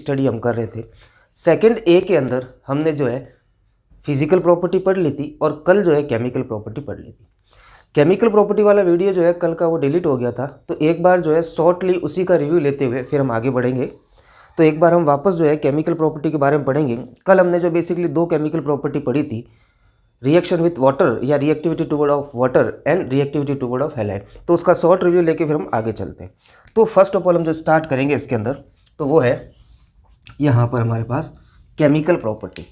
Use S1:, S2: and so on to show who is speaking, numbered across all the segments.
S1: Study हम कर रहे थे। सेकंड ए के अंदर हमने जो है फिजिकल प्रॉपर्टी पढ़ ली थी और कल जो है केमिकल प्रॉपर्टी पढ़ ली थी। केमिकल प्रॉपर्टी वाला वीडियो जो है कल का वो डिलीट हो गया था, तो एक बार जो है शॉर्टली उसी का रिव्यू लेते हुए फिर हम आगे बढ़ेंगे। तो एक बार हम वापस जो है केमिकल प्रॉपर्टी के बारे में पढ़ेंगे। कल हमने जो बेसिकली दो केमिकल प्रॉपर्टी पढ़ी थी, रिएक्शन विथ वाटर या reactivity toward of water and reactivity toward of halide, तो उसका शॉर्ट रिव्यू लेके फिर हम आगे चलते हैं। तो फर्स्ट ऑफ ऑल हम जो स्टार्ट करेंगे इसके अंदर, तो वो है यहाँ पर हमारे पास केमिकल प्रॉपर्टी।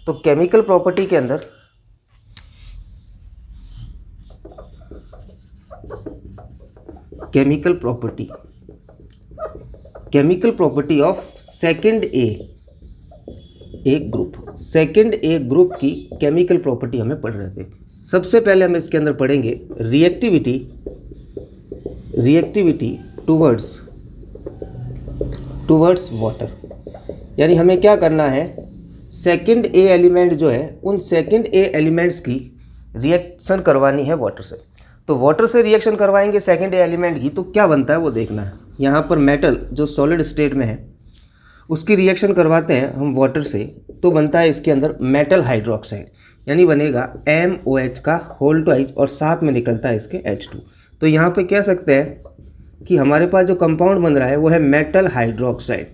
S1: तो केमिकल प्रॉपर्टी के अंदर chemical property of second A group, second A group की केमिकल प्रॉपर्टी हमें पढ़ रहे थे। सबसे पहले हम इसके अंदर पढ़ेंगे रिएक्टिविटी टुवर्ड्स वाटर। यानी हमें क्या करना है, सेकंड ए एलिमेंट जो है उन सेकंड ए एलिमेंट्स की रिएक्शन करवानी है वाटर से। तो वाटर से रिएक्शन करवाएंगे सेकंड ए एलिमेंट की, तो क्या बनता है वो देखना है। यहाँ पर मेटल जो सॉलिड स्टेट में है उसकी रिएक्शन करवाते हैं हम वाटर से, तो बनता है इसके अंदर मेटल हाइड्रोक्साइड, यानी बनेगा MOH का होल ट्वाइस और साथ में निकलता है इसके H2। तो यहाँ पे कह सकते हैं कि हमारे पास जो कंपाउंड बन रहा है वो है मेटल हाइड्रोक्साइड।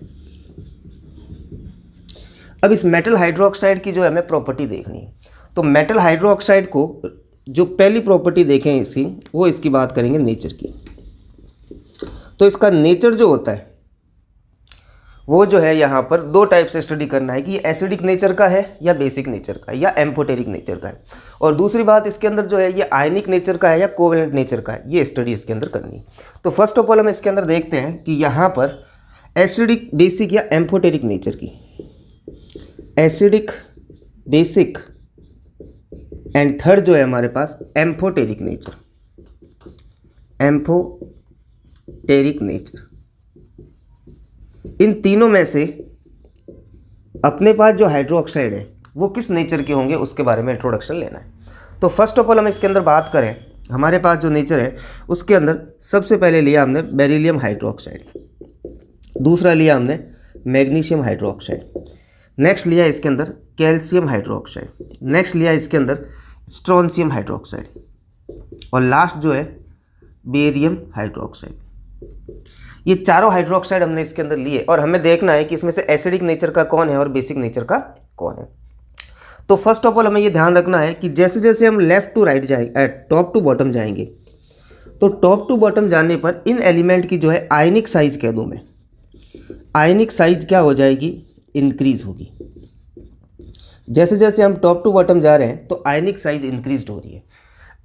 S1: अब इस मेटल हाइड्रोक्साइड की जो है हमें प्रॉपर्टी देखनी है। तो मेटल हाइड्रोक्साइड को जो पहली प्रॉपर्टी देखें इसकी, वो इसकी बात करेंगे नेचर की। तो इसका नेचर जो होता है वो जो है यहाँ पर दो टाइप से स्टडी करना है कि ये एसिडिक नेचर का है या बेसिक नेचर का है या एम्फोटेरिक नेचर का है। और दूसरी बात इसके अंदर जो है ये आयनिक नेचर का है या कोवेलेंट नेचर का है, ये स्टडी इसके अंदर करनी है। तो फर्स्ट ऑफ ऑल हम इसके अंदर देखते हैं कि यहाँ पर एसिडिक, बेसिक या एम्फोटेरिक नेचर की, एसिडिक, बेसिक एंड थर्ड जो है हमारे पास एम्फोटेरिक नेचर, एम्फोटेरिक नेचर। इन तीनों में से अपने पास जो हाइड्रोक्साइड है वो किस नेचर के होंगे उसके बारे में इंट्रोडक्शन लेना है। तो फर्स्ट ऑफ ऑल हम इसके अंदर बात करें, हमारे पास जो नेचर है उसके अंदर सबसे पहले लिया हमने बेरिलियम हाइड्रोक्साइड, दूसरा लिया हमने मैग्नीशियम हाइड्रोक्साइड, नेक्स्ट लिया इसके अंदर कैल्शियम हाइड्रोक्साइड, नेक्स्ट लिया इसके अंदर स्ट्रोंशियम हाइड्रोक्साइड और लास्ट जो है बेरियम हाइड्रोक्साइड। ये चारों हाइड्रोक्साइड हमने इसके अंदर लिए और हमें देखना है कि इसमें से एसिडिक नेचर का कौन है और बेसिक नेचर का कौन है। तो फर्स्ट ऑफ ऑल हमें ये ध्यान रखना है कि जैसे जैसे हम लेफ्ट टू राइट जाएंगे, टॉप टू बॉटम जाएंगे, तो टॉप टू बॉटम जाने पर इन एलिमेंट की जो है आयनिक साइज कह दूँ मैं, आयनिक साइज क्या हो जाएगी, इंक्रीज होगी। जैसे जैसे हम टॉप टू बॉटम जा रहे हैं तो आयनिक साइज इंक्रीज हो रही है।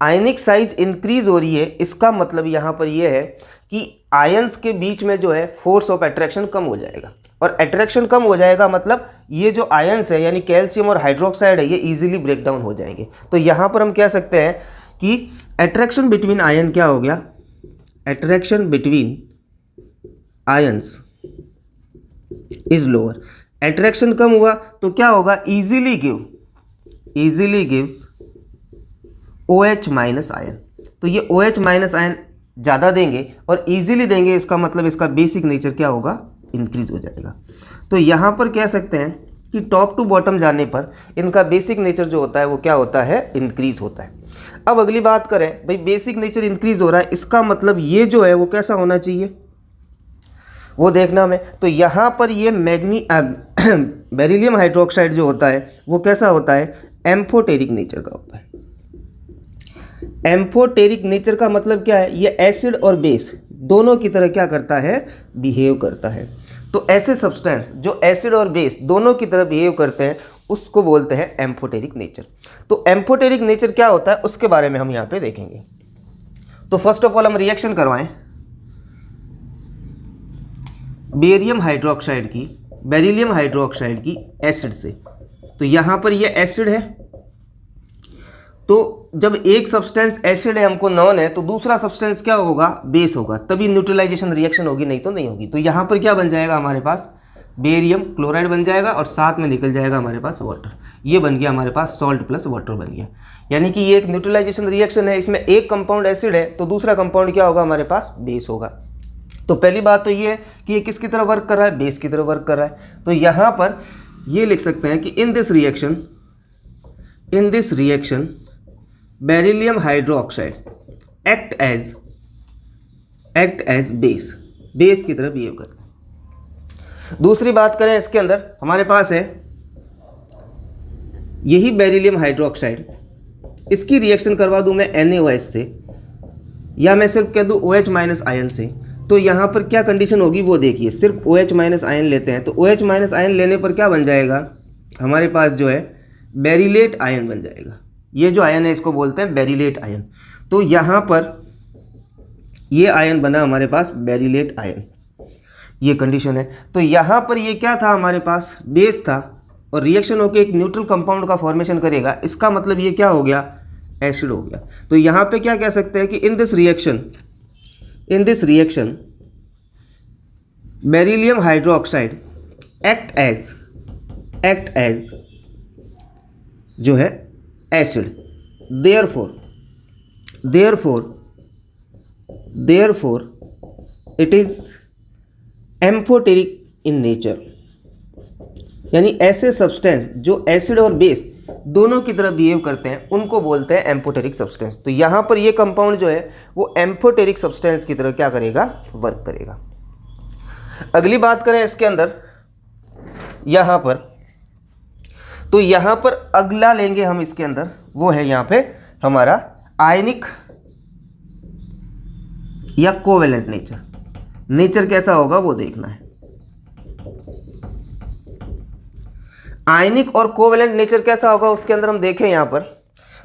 S1: आयनिक साइज इंक्रीज हो रही है, इसका मतलब यहाँ पर यह है कि आयंस के बीच में जो है फोर्स ऑफ अट्रैक्शन कम हो जाएगा, और अट्रैक्शन कम हो जाएगा मतलब ये जो आयंस है यानी कैल्शियम और हाइड्रोक्साइड है ये इजीली ब्रेक डाउन हो जाएंगे। तो यहाँ पर हम कह सकते हैं कि अट्रैक्शन बिटवीन आयन क्या हो गया, attraction between ions is lower. Attraction कम हुआ तो क्या होगा, easily gives OH minus ion. तो ये OH माइनस आयन ज़्यादा देंगे और इजीली देंगे, इसका मतलब इसका बेसिक नेचर क्या होगा, इंक्रीज हो जाएगा। तो यहाँ पर कह सकते हैं कि टॉप टू बॉटम जाने पर इनका बेसिक नेचर जो होता है वो क्या होता है, इंक्रीज होता है। अब अगली बात करें भाई, बेसिक नेचर इंक्रीज हो रहा है, इसका मतलब ये जो है वो कैसा होना चाहिए वो देखना हमें। तो यहाँ पर ये बेरिलियम हाइड्रोक्साइड जो होता है वो कैसा होता है, एम्फोटेरिक नेचर का होता है। एम्फोटेरिक नेचर का मतलब क्या है, ये एसिड और बेस दोनों की तरह क्या करता है, बिहेव करता है। तो ऐसे सब्सटेंस जो एसिड और बेस दोनों की तरह बिहेव करते हैं उसको बोलते हैं एम्फोटेरिक नेचर। तो एम्फोटेरिक नेचर क्या होता है उसके बारे में हम यहाँ पे देखेंगे। तो फर्स्ट ऑफ ऑल हम रिएक्शन करवाएं बेरिलियम हाइड्रोक्साइड की एसिड से। तो यहाँ पर ये एसिड है, तो जब एक सब्सटेंस एसिड है हमको नॉन है, तो दूसरा सब्सटेंस क्या होगा, बेस होगा, तभी न्यूट्रलाइजेशन रिएक्शन होगी, नहीं तो नहीं होगी। तो यहाँ पर क्या बन जाएगा, हमारे पास बेरियम क्लोराइड बन जाएगा और साथ में निकल जाएगा हमारे पास वाटर। ये बन गया हमारे पास सॉल्ट प्लस वाटर बन गया। यानी कि ये एक न्यूट्रलाइजेशन रिएक्शन है, इसमें एक कंपाउंड एसिड है तो दूसरा कंपाउंड क्या होगा, हमारे पास बेस होगा। तो पहली बात तो ये है कि ये किसकी तरह वर्क कर रहा है, बेस की तरह वर्क कर रहा है। तो यहाँ पर ये लिख सकते हैं कि in this reaction beryllium hydroxide act as base की तरह बिहेव करता है। दूसरी बात करें, इसके अंदर हमारे पास है यही बेरिलियम हाइड्रोक्साइड, इसकी रिएक्शन करवा दूं मैं NaOH से, या मैं सिर्फ कह दूं OH माइनस आयन से, तो यहाँ पर क्या कंडीशन होगी वो देखिए। सिर्फ OH माइनस आयन लेते हैं तो OH माइनस आयन लेने पर क्या बन जाएगा, हमारे पास जो है बेरिलेट आयन बन जाएगा। ये जो आयन है इसको बोलते हैं बेरिलेट आयन। तो यहाँ पर ये आयन बना हमारे पास बेरिलेट आयन, ये कंडीशन है। तो यहाँ पर ये क्या था, हमारे पास बेस था और रिएक्शन होकर एक न्यूट्रल कंपाउंड का फॉर्मेशन करेगा। इसका मतलब ये क्या हो गया, एसिड हो गया। तो यहाँ पे क्या कह सकते हैं कि in this reaction beryllium hydroxide act as जो है acid. Therefore it is amphoteric in nature, यानी ऐसे सब्सटेंस जो एसिड और बेस दोनों की तरह बिहेव करते हैं उनको बोलते हैं एम्फोटेरिक सब्सटेंस। तो यहाँ पर ये कंपाउंड जो है वो एम्फोटेरिक सब्सटेंस की तरह क्या करेगा, वर्क करेगा। अगली बात करें इसके अंदर यहाँ पर, तो यहाँ पर अगला लेंगे हम इसके अंदर, वो है यहाँ पे हमारा आयनिक या कोवेलेंट नेचर कैसा होगा वो देखना है। आयनिक और कोवेलेंट नेचर कैसा होगा उसके अंदर हम देखें यहाँ पर,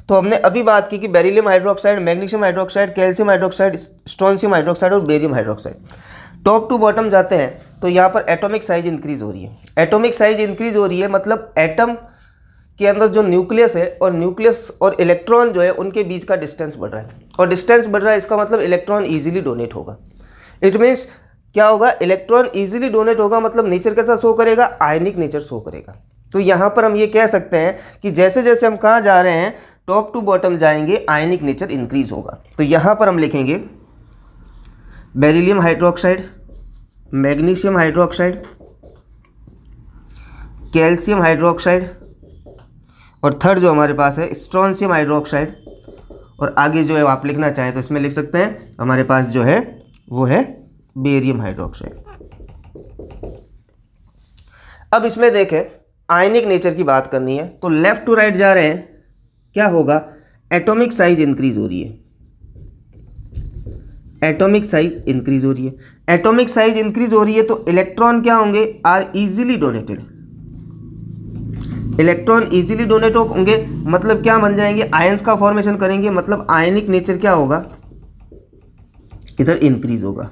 S1: तो हमने अभी बात की कि beryllium hydroxide, magnesium hydroxide, calcium hydroxide, strontium hydroxide और barium hydroxide. Top to bottom जाते हैं तो यहाँ पर एटॉमिक साइज इंक्रीज हो रही है। एटॉमिक साइज इंक्रीज हो रही है मतलब एटम के अंदर जो न्यूक्लियस है और न्यूक्लियस और इलेक्ट्रॉन जो है उनके बीच का डिस्टेंस बढ़ रहा है, और डिस्टेंस बढ़ रहा है इसका मतलब इलेक्ट्रॉन ईजिली डोनेट होगा। इट मीन्स क्या होगा, इलेक्ट्रॉन ईजिली डोनेट होगा मतलब नेचर कैसा शो करेगा, आयनिक नेचर शो करेगा। तो यहाँ पर हम ये कह सकते हैं कि जैसे जैसे हम कहाँ जा रहे हैं, टॉप टू बॉटम जाएंगे, आयनिक नेचर इंक्रीज होगा। तो यहाँ पर हम लिखेंगे beryllium hydroxide, magnesium hydroxide, calcium hydroxide, और थर्ड जो हमारे पास है स्ट्रोंशियम हाइड्रोक्साइड, और आगे जो है आप लिखना चाहें तो इसमें लिख सकते हैं हमारे पास जो है वो है बेरियम हाइड्रोक्साइड। अब इसमें देखें आयनिक नेचर की बात करनी है तो लेफ्ट टू राइट जा रहे हैं, क्या होगा, एटॉमिक साइज इंक्रीज हो रही है। एटॉमिक साइज इंक्रीज हो रही है, एटॉमिक साइज इंक्रीज हो रही है तो इलेक्ट्रॉन क्या होंगे, are easily donated. Electron easily donate होंगे मतलब क्या बन जाएंगे, आयंस का फॉर्मेशन करेंगे, मतलब आयनिक नेचर क्या होगा, इधर इंक्रीज होगा।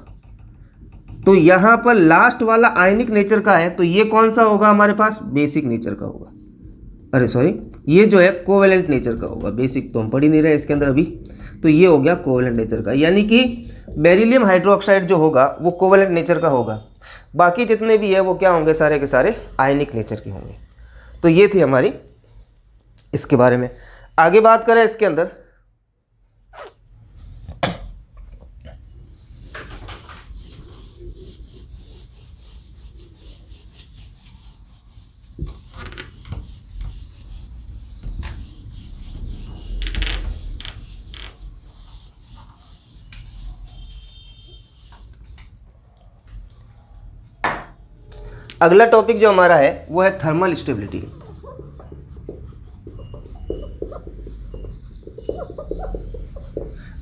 S1: तो यहां पर लास्ट वाला आयनिक नेचर का है तो ये कौन सा होगा, हमारे पास बेसिक नेचर का होगा। अरे सॉरी, ये जो है कोवेलेंट नेचर का होगा। बेसिक तो हम पढ़ ही नहीं रहे इसके अंदर अभी, तो ये हो गया कोवेलेंट नेचर का, यानी कि बेरिलियम हाइड्रोक्साइड जो होगा वो कोवेलेंट नेचर का होगा, बाकी जितने भी है वो क्या होंगे, सारे के सारे आयनिक नेचर के होंगे। तो ये थी हमारी इसके बारे में। आगे बात करें इसके अंदर, अगला टॉपिक जो हमारा है वो है थर्मल स्टेबिलिटी।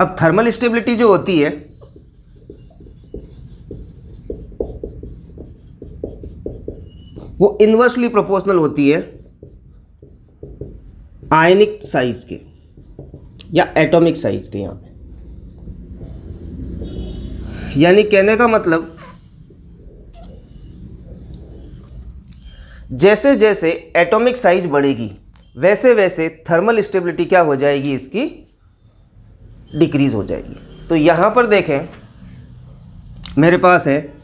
S1: अब थर्मल स्टेबिलिटी जो होती है वो इनवर्सली प्रोपोर्शनल होती है आयनिक साइज के या एटॉमिक साइज के। यहां पे यानी कहने का मतलब जैसे जैसे एटॉमिक साइज बढ़ेगी वैसे वैसे थर्मल स्टेबिलिटी क्या हो जाएगी, इसकी डिक्रीज हो जाएगी। तो यहाँ पर देखें मेरे पास है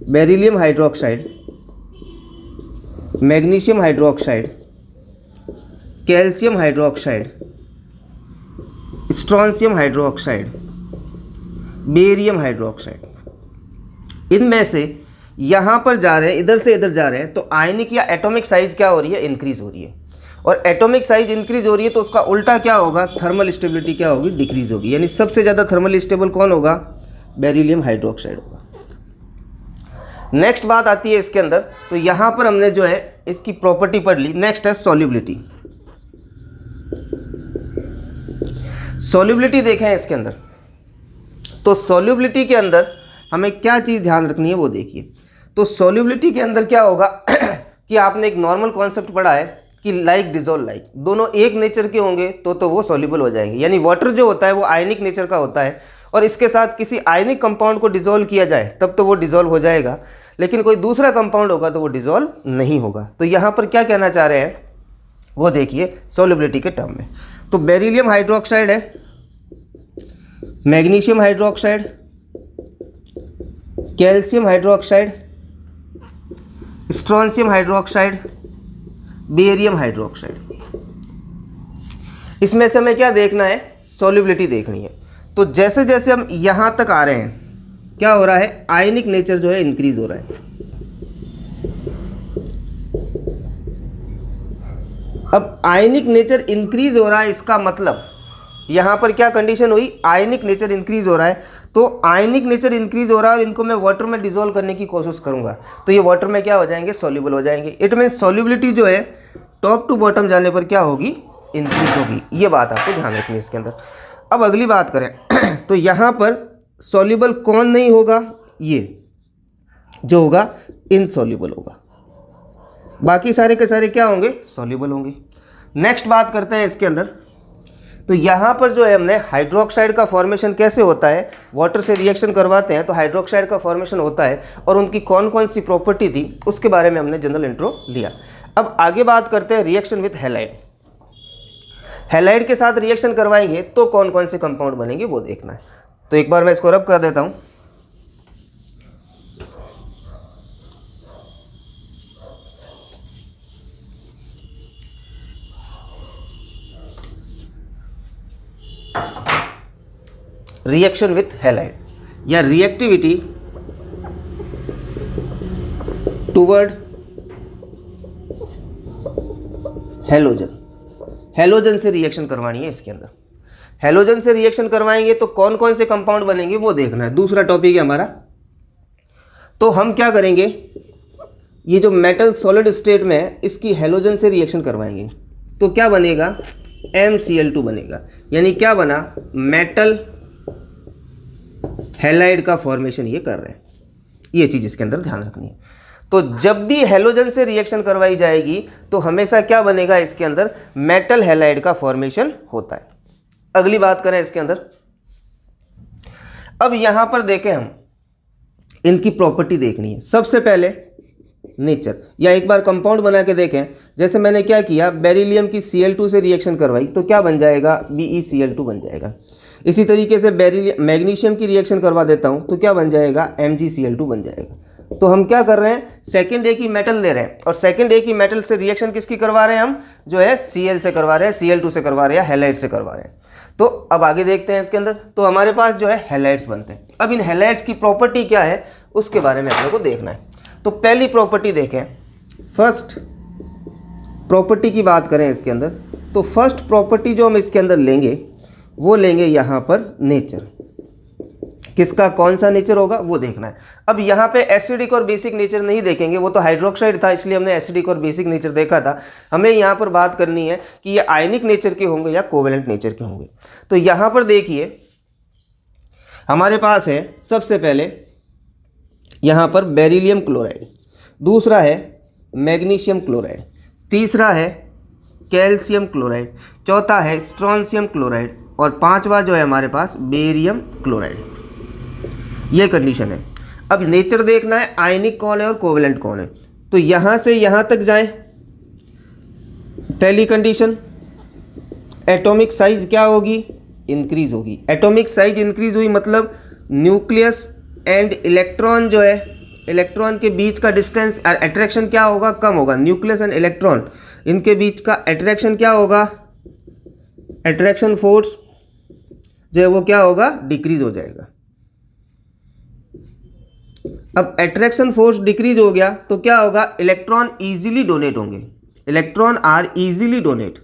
S1: beryllium hydroxide, magnesium hydroxide, calcium hydroxide, strontium hydroxide, barium hydroxide. इनमें से यहाँ पर जा रहे हैं, इधर से इधर जा रहे हैं, तो आयनिक या एटॉमिक साइज क्या हो रही है, इंक्रीज हो रही है। और एटॉमिक साइज इंक्रीज हो रही है तो उसका उल्टा क्या होगा, थर्मल स्टेबिलिटी क्या होगी, डिक्रीज होगी। यानी सबसे ज़्यादा थर्मल स्टेबल कौन होगा, बेरिलियम हाइड्रोक्साइड होगा। नेक्स्ट बात आती है इसके अंदर, तो यहाँ पर हमने जो है इसकी प्रॉपर्टी पढ़ ली। नेक्स्ट है सॉल्युबिलिटी। सॉल्युबिलिटी देखें इसके अंदर, तो सॉल्युबिलिटी के अंदर हमें क्या चीज़ ध्यान रखनी है वो देखिए। तो सॉल्युबिलिटी के अंदर क्या होगा कि आपने एक नॉर्मल कॉन्सेप्ट पढ़ा है कि लाइक डिजोल्व लाइक, दोनों एक नेचर के होंगे तो वो सॉल्युबल हो जाएंगे। यानी वाटर जो होता है वो आयनिक नेचर का होता है, और इसके साथ किसी आयनिक कंपाउंड को डिजोल्व किया जाए तब तो वो डिजोल्व हो जाएगा, लेकिन कोई दूसरा कंपाउंड होगा तो वो डिजोल्व नहीं होगा। तो यहाँ पर क्या कहना चाह रहे हैं वो देखिए सॉल्युबिलिटी के टर्म में। तो बेरिलियम हाइड्रोक्साइड है, magnesium hydroxide, calcium hydroxide, strontium hydroxide, barium hydroxide. इसमें से हमें क्या देखना है, सॉल्युबिलिटी देखनी है। तो जैसे जैसे हम यहाँ तक आ रहे हैं क्या हो रहा है, आयनिक नेचर जो है इंक्रीज हो रहा है। अब आयनिक नेचर इंक्रीज हो रहा है, इसका मतलब यहाँ पर क्या कंडीशन हुई, आयनिक नेचर इंक्रीज हो रहा है। तो आयनिक नेचर इंक्रीज हो रहा है और इनको मैं वाटर में डिसॉल्व करने की कोशिश करूंगा तो ये वाटर में क्या हो जाएंगे, सॉल्युबल हो जाएंगे। इट मीन सॉल्युबिलिटी जो है टॉप टू बॉटम जाने पर क्या होगी, इंक्रीज होगी। ये बात आपको ध्यान रखनी है इसके अंदर। अब अगली बात करें तो यहाँ पर सॉल्युबल कौन नहीं होगा, ये जो होगा इनसॉल्युबल होगा, बाकी सारे के सारे क्या होंगे, सॉल्युबल होंगे। नेक्स्ट बात करते हैं इसके अंदर, तो यहाँ पर जो है हमने हाइड्रोक्साइड का फॉर्मेशन कैसे होता है, वाटर से रिएक्शन करवाते हैं तो हाइड्रोक्साइड का फॉर्मेशन होता है, और उनकी कौन कौन सी प्रॉपर्टी थी उसके बारे में हमने जनरल इंट्रो लिया। अब आगे बात करते हैं रिएक्शन विथ हैलाइड। हैलाइड के साथ रिएक्शन करवाएंगे तो कौन कौन से कंपाउंड बनेंगे वो देखना है। तो एक बार मैं इसको रब कर देता हूँ। रिएक्शन विथ हैलाइड या रिएक्टिविटी टुवर्ड हैलोजन, हैलोजन से रिएक्शन करवानी है इसके अंदर। हैलोजन से रिएक्शन करवाएंगे तो कौन कौन से कंपाउंड बनेंगे वो देखना है, दूसरा टॉपिक है हमारा। तो हम क्या करेंगे, ये जो मेटल सॉलिड स्टेट में है इसकी हैलोजन से रिएक्शन करवाएंगे तो क्या बनेगा, MCl2 बनेगा। यानी क्या बना, मेटल हैलाइड का फॉर्मेशन ये कर रहे हैं। ये चीज़ इसके अंदर ध्यान रखनी है। तो जब भी हैलोजन से रिएक्शन करवाई जाएगी तो हमेशा क्या बनेगा, इसके अंदर मेटल हैलाइड का फॉर्मेशन होता है। अगली बात करें इसके अंदर, अब यहां पर देखें हम इनकी प्रॉपर्टी देखनी है। सबसे पहले नेचर, या एक बार कंपाउंड बना के देखें। जैसे मैंने क्या किया, बेरिलियम की Cl2 से रिएक्शन करवाई तो क्या बन जाएगा, BeCl2 बन जाएगा। इसी तरीके से मैग्नीशियम की रिएक्शन करवा देता हूं तो क्या बन जाएगा, MgCl2 बन जाएगा। तो हम क्या कर रहे हैं, सेकंड ए की मेटल ले रहे हैं, और सेकंड ए की मेटल से रिएक्शन किसकी करवा रहे हैं, हम जो है Cl से करवा रहे हैं, Cl2 से करवा रहे हैं, हैलाइड से करवा रहे हैं। तो अब आगे देखते हैं इसके अंदर, तो हमारे पास जो है हैलाइड्स बनते हैं। अब इन हैलाइड्स की प्रॉपर्टी क्या है उसके बारे में अपने को देखना है। तो पहली प्रॉपर्टी देखें, फर्स्ट प्रॉपर्टी की बात करें इसके अंदर, तो फर्स्ट प्रॉपर्टी जो हम इसके अंदर लेंगे वो लेंगे यहाँ पर नेचर। किसका कौन सा नेचर होगा वो देखना है। अब यहाँ पे एसिडिक और बेसिक नेचर नहीं देखेंगे, वो तो हाइड्रोक्साइड था इसलिए हमने एसिडिक और बेसिक नेचर देखा था। हमें यहाँ पर बात करनी है कि ये आयनिक नेचर के होंगे या कोवेलेंट नेचर के होंगे। तो यहाँ पर देखिए हमारे पास है सबसे पहले यहाँ पर बेरिलियम क्लोराइड, दूसरा है मैग्नीशियम क्लोराइड, तीसरा है कैल्शियम क्लोराइड, चौथा है स्ट्रोंशियम क्लोराइड, और पांचवा जो है हमारे पास बेरियम क्लोराइड। ये कंडीशन है। अब नेचर देखना है आयनिक कौन है और कोवेलेंट कौन है। तो यहाँ से यहाँ तक जाएं। पहली कंडीशन, एटॉमिक साइज क्या होगी, इंक्रीज होगी। एटॉमिक साइज इंक्रीज हुई मतलब न्यूक्लियस एंड इलेक्ट्रॉन जो है, इलेक्ट्रॉन के बीच का डिस्टेंस, अट्रैक्शन क्या होगा, कम होगा। न्यूक्लियस एंड इलेक्ट्रॉन इनके बीच का अट्रैक्शन क्या होगा, अट्रैक्शन फोर्स जो है वो क्या होगा, डिक्रीज हो जाएगा। अब अट्रैक्शन फोर्स डिक्रीज हो गया तो क्या होगा, इलेक्ट्रॉन इजीली डोनेट होंगे, इलेक्ट्रॉन आर इजीली डोनेट।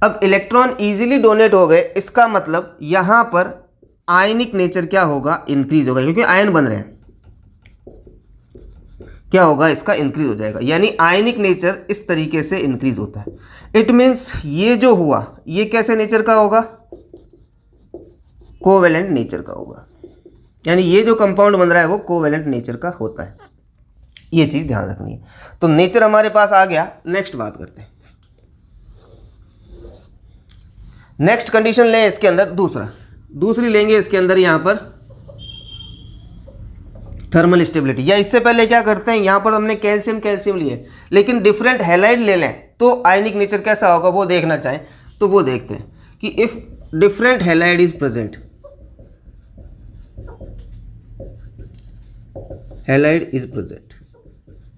S1: अब इलेक्ट्रॉन इजीली डोनेट हो गए, इसका मतलब यहां पर आयनिक नेचर क्या होगा, इंक्रीज होगा, क्योंकि आयन बन रहे हैं, क्या होगा, इसका इंक्रीज हो जाएगा। यानी आयनिक नेचर इस तरीके से इंक्रीज होता है। इट मीन्स ये जो हुआ ये कैसे नेचर का होगा, कोवेलेंट नेचर का होगा। यानी ये जो कंपाउंड बन रहा है वो कोवेलेंट नेचर का होता है, ये चीज ध्यान रखनी है। तो नेचर हमारे पास आ गया। नेक्स्ट बात करते हैं, नेक्स्ट कंडीशन ले इसके अंदर दूसरी लेंगे इसके अंदर यहां पर थर्मल स्टेबिलिटी। या इससे पहले क्या करते हैं, यहां पर हमने कैल्शियम लिए, लेकिन डिफरेंट हैलाइड ले लें तो आयनिक नेचर कैसा होगा वो देखना चाहें तो वो देखते हैं कि if different halide is present, halide is present,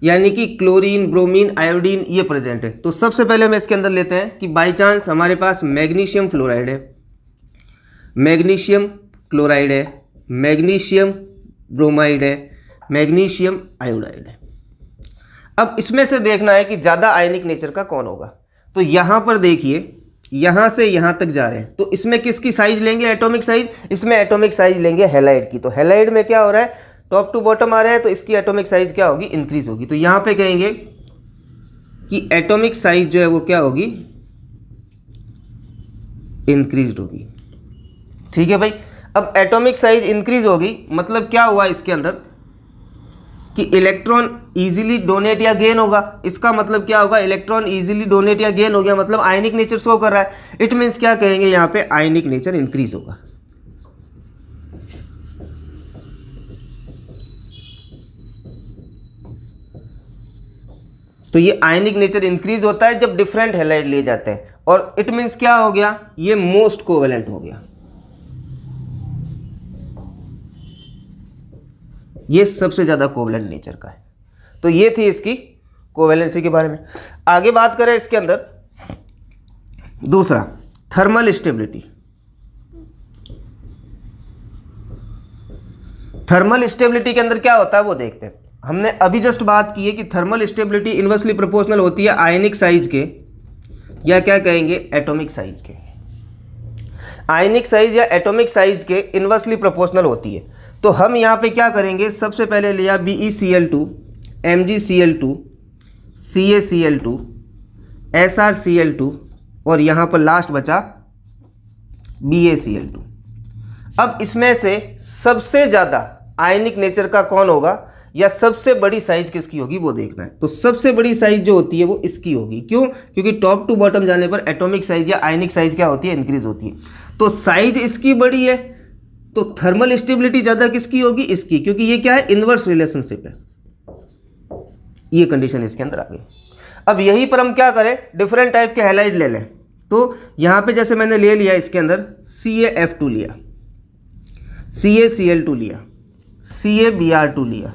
S1: यानी कि क्लोरीन, ब्रोमीन, आयोडीन ये प्रेजेंट है। तो सबसे पहले हम इसके अंदर लेते हैं कि बाय चांस हमारे पास मैग्नीशियम फ्लोराइड है, मैग्नीशियम क्लोराइड है, मैग्नीशियम ब्रोमाइड है, मैग्नीशियम आयोडाइड है। अब इसमें से देखना है कि ज़्यादा आयनिक नेचर का कौन होगा। तो यहाँ पर देखिए, यहाँ से यहाँ तक जा रहे हैं, तो इसमें किसकी साइज लेंगे, एटॉमिक साइज, इसमें एटॉमिक साइज लेंगे हैलाइड की। तो हैलाइड में क्या हो रहा है, टॉप टू बॉटम आ रहे हैं, तो इसकी एटॉमिक साइज क्या होगी, इंक्रीज होगी। तो यहाँ पे कहेंगे कि एटॉमिक साइज जो है वो क्या होगी, इंक्रीज होगी। ठीक है भाई। अब एटॉमिक साइज इंक्रीज होगी मतलब क्या हुआ इसके अंदर कि इलेक्ट्रॉन इजीली डोनेट या गेन होगा। इसका मतलब क्या होगा, इलेक्ट्रॉन इजीली डोनेट या गेन हो गया, मतलब आयनिक नेचर शो कर रहा है। इट मीन्स क्या कहेंगे, यहाँ पे आयनिक नेचर इंक्रीज होगा। तो ये आयनिक नेचर इंक्रीज होता है जब डिफरेंट हैलाइड लिए जाते हैं, और इट मीन्स क्या हो गया, ये मोस्ट कोवेलेंट हो गया, ये सबसे ज्यादा कोवेलेंट नेचर का है। तो ये थी इसकी कोवेलेंसी के बारे में। आगे बात करें इसके अंदर दूसरा, थर्मल स्टेबिलिटी। थर्मल स्टेबिलिटी के अंदर क्या होता है वो देखते हैं। हमने अभी जस्ट बात की है कि थर्मल स्टेबिलिटी इनवर्सली प्रोपोर्शनल होती है आयनिक साइज के, या क्या कहेंगे, एटॉमिक साइज के। आयनिक साइज या एटॉमिक साइज के इनवर्सली प्रोपोर्शनल होती है। तो हम यहाँ पे क्या करेंगे, सबसे पहले लिया BeCl2, MgCl2, CaCl2, SrCl2, और यहाँ पर लास्ट बचा BaCl2। अब इसमें से सबसे ज़्यादा आयनिक नेचर का कौन होगा, या सबसे बड़ी साइज किसकी होगी वो देखना है। तो सबसे बड़ी साइज जो होती है वो इसकी होगी। क्यों, क्योंकि टॉप टू बॉटम जाने पर एटॉमिक साइज या आयनिक साइज क्या होती है, इंक्रीज होती है। तो साइज इसकी बड़ी है तो थर्मल स्टेबिलिटी ज़्यादा किसकी होगी, इसकी, क्योंकि ये क्या है, इनवर्स रिलेशनशिप है। ये कंडीशन इसके अंदर आ गई। अब यहीं पर हम क्या करें, डिफरेंट टाइप के हैलाइड ले लें। तो यहाँ पे जैसे मैंने ले लिया इसके अंदर CaF2 लिया, CaCl2 लिया, CaBr2 लिया,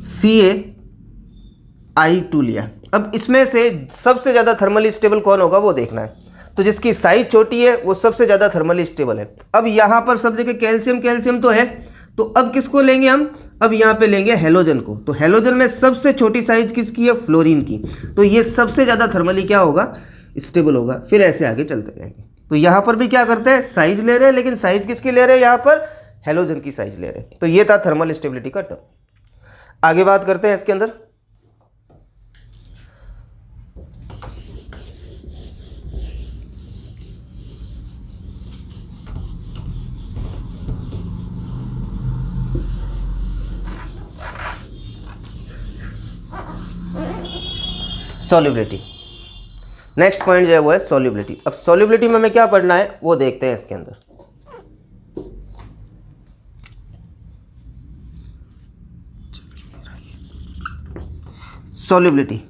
S1: CaI2 लिया। अब इसमें से सबसे ज़्यादा थर्मली स्टेबल कौन होगा वो देखना है। तो जिसकी साइज छोटी है वो सबसे ज़्यादा थर्मली स्टेबल है। अब यहाँ पर सब जगह कैल्शियम तो है, तो अब किसको लेंगे हम, अब यहाँ पे लेंगे हेलोजन को। तो हेलोजन में सबसे छोटी साइज किसकी है, फ्लोरीन की। तो ये सबसे ज़्यादा थर्मली क्या होगा, स्टेबल होगा। फिर ऐसे आगे चलते रहेंगे। तो यहाँ पर भी क्या करते हैं, साइज ले रहे हैं, लेकिन साइज किसकी ले रहे हैं, यहाँ पर हेलोजन की साइज ले रहे हैं। तो ये था थर्मल स्टेबिलिटी का टर्म। आगे बात करते हैं इसके अंदर सॉल्युबिलिटी। नेक्स्ट पॉइंट जो है वो है सॉल्युबिलिटी। अब सॉल्युबिलिटी में हमें क्या पढ़ना है वो देखते हैं इसके अंदर। सॉल्युबिलिटी,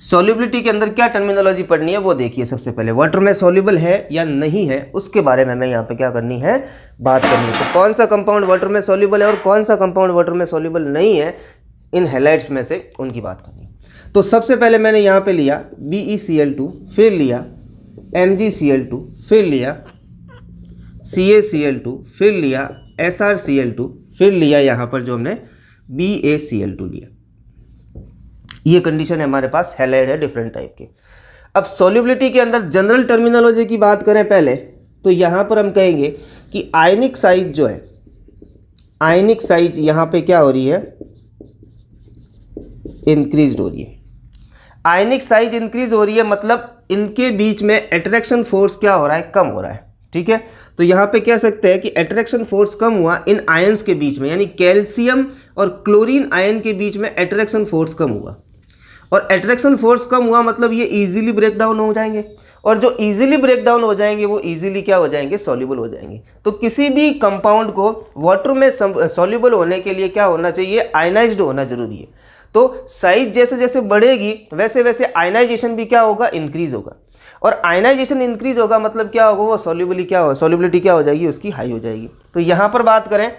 S1: सॉल्युबिलिटी के अंदर क्या टर्मिनोलॉजी पढ़नी है वो देखिए। सबसे पहले वाटर में सॉल्युबल है या नहीं है उसके बारे में हमें यहाँ पे क्या करनी है, बात करनी है। तो कौन सा कंपाउंड वाटर में सॉल्युबल है और कौन सा कंपाउंड वाटर में सॉल्युबल नहीं है, इन हैलाइड्स में से उनकी बात करनी है। तो सबसे पहले मैंने यहाँ पे लिया BeCl2, फिर लिया MgCl2, फिर लिया CaCl2, फिर लिया SrCl2, फिर लिया यहाँ पर जो हमने BaCl2 लिया। ये कंडीशन है हमारे पास, हैलाइड है डिफरेंट टाइप के। अब सॉल्युबिलिटी के अंदर जनरल टर्मिनोलॉजी की बात करें पहले, तो यहाँ पर हम कहेंगे कि आयनिक साइज जो है, आयनिक साइज यहाँ पे क्या हो रही है, इंक्रीज हो रही है। आयनिक साइज इंक्रीज हो रही है मतलब इनके बीच में अट्रैक्शन फोर्स क्या हो रहा है, कम हो रहा है। ठीक है, तो यहाँ पे कह सकते हैं कि अट्रैक्शन फोर्स कम हुआ इन आयंस के बीच में, यानी कैल्शियम और क्लोरीन आयन के बीच में अट्रैक्शन फोर्स कम हुआ। और अट्रैक्शन फोर्स कम हुआ मतलब ये इजीली ब्रेक डाउन हो जाएंगे, और जो इजीली ब्रेक डाउन हो जाएंगे वो इजीली क्या हो जाएंगे, सॉल्युबल हो जाएंगे। तो किसी भी कंपाउंड को वाटर में सॉल्युबल होने के लिए क्या होना चाहिए, आयनाइज्ड होना जरूरी है। तो साइज जैसे जैसे बढ़ेगी वैसे वैसे आयनाइजेशन भी क्या होगा, इंक्रीज होगा। और आयनाइजेशन इंक्रीज होगा मतलब क्या होगा, वो सॉल्युबिलिटी क्या हो जाएगी, उसकी हाई हो जाएगी। तो यहाँ पर बात करें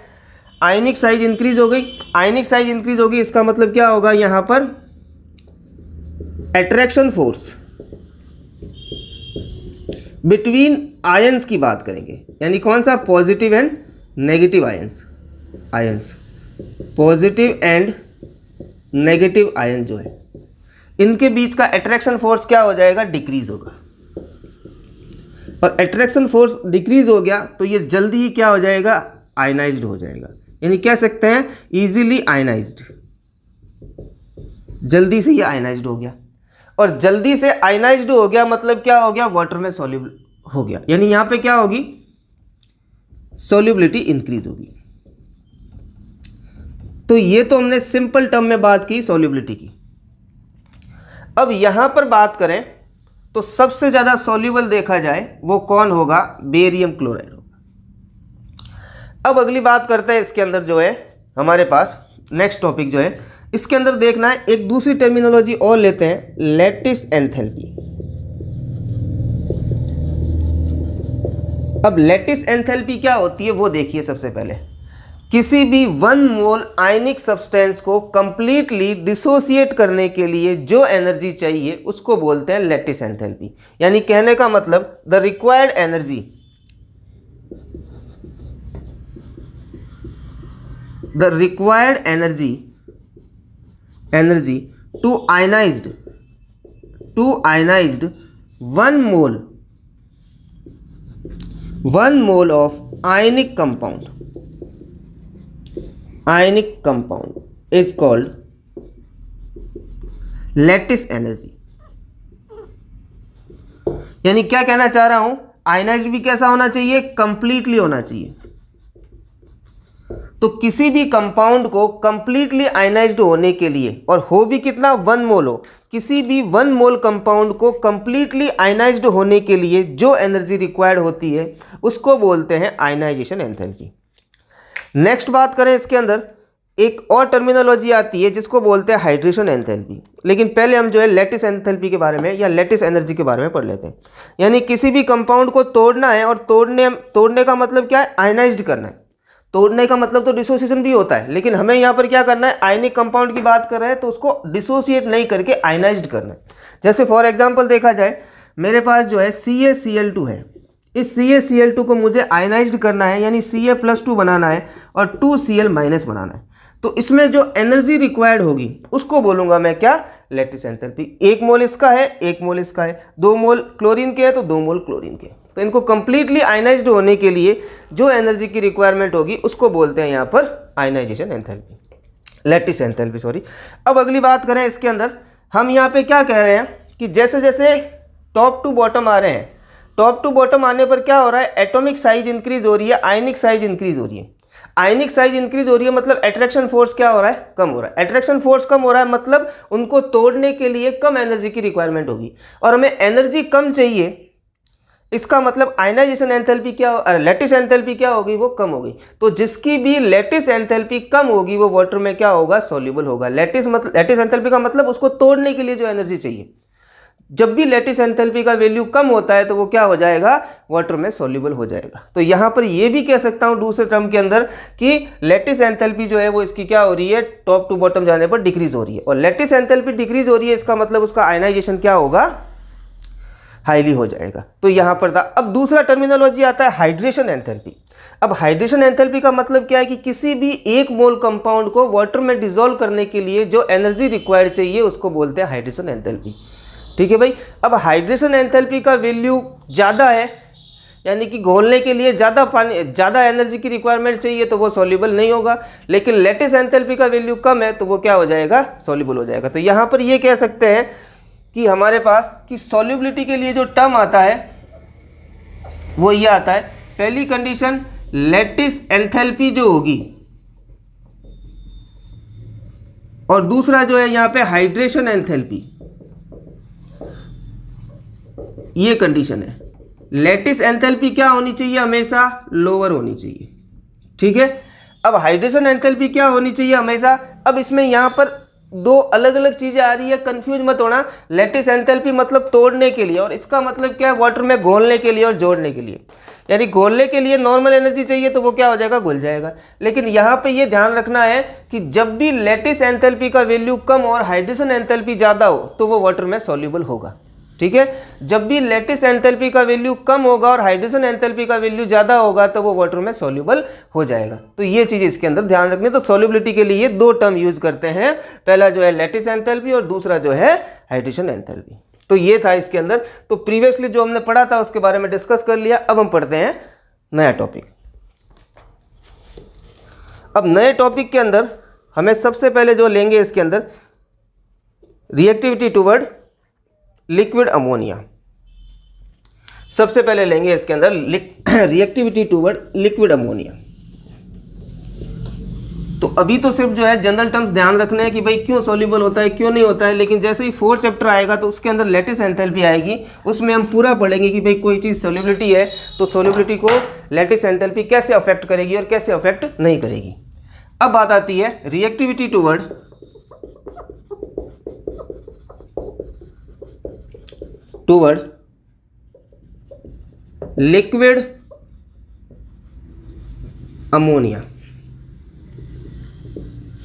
S1: आयनिक साइज इंक्रीज हो गई, आयनिक साइज इंक्रीज होगी, इसका मतलब क्या होगा, यहाँ पर अट्रैक्शन फोर्स बिटवीन आयंस की बात करेंगे, यानी कौन सा, positive and negative ions positive and negative ion जो है, इनके बीच का अट्रैक्शन फोर्स क्या हो जाएगा, डिक्रीज होगा। और अट्रैक्शन फोर्स डिक्रीज हो गया तो ये जल्दी ही क्या हो जाएगा, आयनाइज्ड हो जाएगा, यानी कह सकते हैं इजीली आयनाइज्ड, जल्दी से ये आयनाइज्ड हो गया। और जल्दी से आयनाइज्ड हो गया मतलब क्या हो गया, वाटर में सॉल्युबल हो गया, यानी यहां पे क्या होगी, सॉल्युबिलिटी इंक्रीज होगी। तो ये तो हमने सिंपल टर्म में बात की सॉल्युबिलिटी की। अब यहां पर बात करें तो सबसे ज्यादा सॉल्युबल देखा जाए वो कौन होगा, बेरियम क्लोराइड होगा। अब अगली बात करते हैं, इसके अंदर जो है हमारे पास नेक्स्ट टॉपिक जो है, इसके अंदर देखना है एक दूसरी टर्मिनोलॉजी और लेते हैं, लैटिस एंथैल्पी। अब लैटिस एंथैल्पी क्या होती है वो देखिए। सबसे पहले किसी भी 1 मोल आयनिक सब्सटेंस को कंप्लीटली डिसोसिएट करने के लिए जो एनर्जी चाहिए उसको बोलते हैं लैटिस एंथैल्पी। यानी कहने का मतलब the required energy to ionized 1 mole of ionic compound is called lattice energy. यानी क्या कहना चाह रहा हूं, आयनाइज्ड भी कैसा होना चाहिए, कंप्लीटली होना चाहिए। तो किसी भी कंपाउंड को कंप्लीटली आयनाइज्ड होने के लिए, और हो भी कितना, 1 मोल हो, किसी भी 1 मोल कंपाउंड को कंप्लीटली आयनाइज्ड होने के लिए जो एनर्जी रिक्वायर्ड होती है उसको बोलते हैं आयनाइजेशन एंथैल्पी। नेक्स्ट बात करें, इसके अंदर एक और टर्मिनोलॉजी आती है जिसको बोलते हैं हाइड्रेशन एंथैल्पी। लेकिन पहले हम जो है लैटिस एंथैल्पी के बारे में या लैटिस एनर्जी के बारे में पढ़ लेते हैं। यानी किसी भी कंपाउंड को तोड़ना है, और तोड़ने का मतलब क्या है, आयनाइज्ड करना है। तोड़ने का मतलब तो डिसोसिएशन भी होता है, लेकिन हमें यहाँ पर क्या करना है, आयनिक कंपाउंड की बात कर रहे हैं तो उसको डिसोसिएट नहीं करके आयनाइज्ड करना है। जैसे फॉर एग्जांपल देखा जाए, मेरे पास जो है CaCl2 है, इस CaCl2 को मुझे आयनाइज्ड करना है, यानी Ca+2 बनाना है और 2Cl- बनाना है। तो इसमें जो एनर्जी रिक्वायर्ड होगी उसको बोलूंगा मैं क्या, लैटिस एंथैल्पी। 1 मोल इसका है, 1 मोल इसका है, 2 मोल क्लोरीन के है तो 2 मोल क्लोरीन के। तो इनको कंप्लीटली आयनाइज्ड होने के लिए जो एनर्जी की रिक्वायरमेंट होगी उसको बोलते हैं यहाँ पर ionization enthalpy, lattice enthalpy, sorry. अब अगली बात करें, इसके अंदर हम यहाँ पे क्या कह रहे हैं कि जैसे जैसे टॉप टू बॉटम आ रहे हैं, टॉप टू बॉटम आने पर क्या हो रहा है, एटॉमिक साइज इंक्रीज हो रही है, आयनिक साइज इंक्रीज हो रही है। आयनिक साइज इंक्रीज हो रही है मतलब अट्रैक्शन फोर्स क्या हो रहा है, कम हो रहा है। अट्रैक्शन फोर्स कम हो रहा है मतलब उनको तोड़ने के लिए कम एनर्जी की रिक्वायरमेंट होगी, और हमें एनर्जी कम चाहिए, इसका मतलब आयनाइजेशन एंथैल्पी क्या, लैटिस एंथैल्पी क्या होगी, वो कम होगी। तो जिसकी भी लैटिस एंथैल्पी कम होगी वो वाटर में क्या होगा, सॉल्युबल होगा। लैटिस एंथैल्पी का मतलब उसको तोड़ने के लिए जो एनर्जी चाहिए, जब भी लैटिस एंथैल्पी का वैल्यू कम होता है तो वो क्या हो जाएगा, वाटर में सॉल्युबल हो जाएगा। तो यहाँ पर ये भी कह सकता हूँ दूसरे टर्म के अंदर कि लैटिस एंथैल्पी जो है वो इसकी क्या हो रही है, टॉप टू बॉटम जाने पर डिक्रीज हो रही है। और लैटिस एंथैल्पी डिक्रीज हो रही है, इसका मतलब उसका आयनाइजेशन क्या होगा, हाईली हो जाएगा। तो यहाँ पर था। अब दूसरा टर्मिनोलॉजी आता है हाइड्रेशन एंथैल्पी। अब हाइड्रेशन एंथैल्पी का मतलब क्या है कि किसी भी एक मोल कंपाउंड को वाटर में डिसॉल्व करने के लिए जो एनर्जी रिक्वायर्ड चाहिए उसको बोलते हैं हाइड्रेशन एंथैल्पी। ठीक है भाई। अब हाइड्रेशन एंथैल्पी का वैल्यू ज़्यादा है, यानी कि घोलने के लिए ज़्यादा पानी, ज़्यादा एनर्जी की रिक्वायरमेंट चाहिए तो वो सॉल्युबल नहीं होगा। लेकिन लैटिस एंथैल्पी का वैल्यू कम है तो वो क्या हो जाएगा, सॉल्युबल हो जाएगा। तो यहाँ पर ये कह सकते हैं कि हमारे पास कि सॉल्युबिलिटी के लिए जो टर्म आता है वो ये आता है, पहली कंडीशन लैटिस एंथैल्पी जो होगी, और दूसरा जो है यहाँ पे हाइड्रेशन एंथैल्पी, ये कंडीशन है। लैटिस एंथैल्पी क्या होनी चाहिए, हमेशा लोअर होनी चाहिए। ठीक है। अब हाइड्रेशन एंथैल्पी क्या होनी चाहिए, हमेशा। अब इसमें यहाँ पर दो अलग अलग चीजें आ रही है, कंफ्यूज मत होना। लैटिस एंथैल्पी मतलब तोड़ने के लिए, और इसका मतलब क्या है, वाटर में घोलने के लिए और जोड़ने के लिए। यानी घोलने के लिए नॉर्मल एनर्जी चाहिए तो वो क्या हो जाएगा, घुल जाएगा। लेकिन यहाँ पे ये ध्यान रखना है कि जब भी लैटिस एंथैल्पी का वैल्यू कम और हाइड्रेशन एंथैल्पी ज़्यादा हो तो वो वाटर में सॉल्युबल होगा। ठीक है। जब भी लैटिस एंथैल्पी का वैल्यू कम होगा और हाइड्रेशन एंथैल्पी का वैल्यू ज़्यादा होगा तो वो वाटर में सॉल्युबल हो जाएगा। तो ये चीज़ इसके अंदर ध्यान रखनी है। तो सॉल्युबिलिटी के लिए दो टर्म यूज करते हैं, पहला जो है लैटिस एंथैल्पी और दूसरा जो है हाइड्रेशन एंथैल्पी। तो ये था इसके अंदर। तो प्रीवियसली जो हमने पढ़ा था उसके बारे में डिस्कस कर लिया। अब हम पढ़ते हैं नया टॉपिक। अब नए टॉपिक के अंदर हमें सबसे पहले जो लेंगे इसके अंदर रिएक्टिविटी टुवर्ड लिक्विड अमोनिया। सबसे पहले लेंगे इसके अंदर रिएक्टिविटी टुवर्ड लिक्विड अमोनिया। तो अभी तो सिर्फ जो है जनरल टर्म्स ध्यान रखने हैं कि भाई क्यों सॉल्युबल होता है, क्यों नहीं होता है। लेकिन जैसे ही 4th चैप्टर आएगा तो उसके अंदर लैटिस एंथैल्पी आएगी, उसमें हम पूरा पढ़ेंगे कि भाई कोई चीज़ सॉल्युबिलिटी है तो सॉल्युबिलिटी को लैटिस एंथैल्पी कैसे अफेक्ट करेगी और कैसे अफेक्ट नहीं करेगी। अब बात आती है reactivity toward liquid ammonia.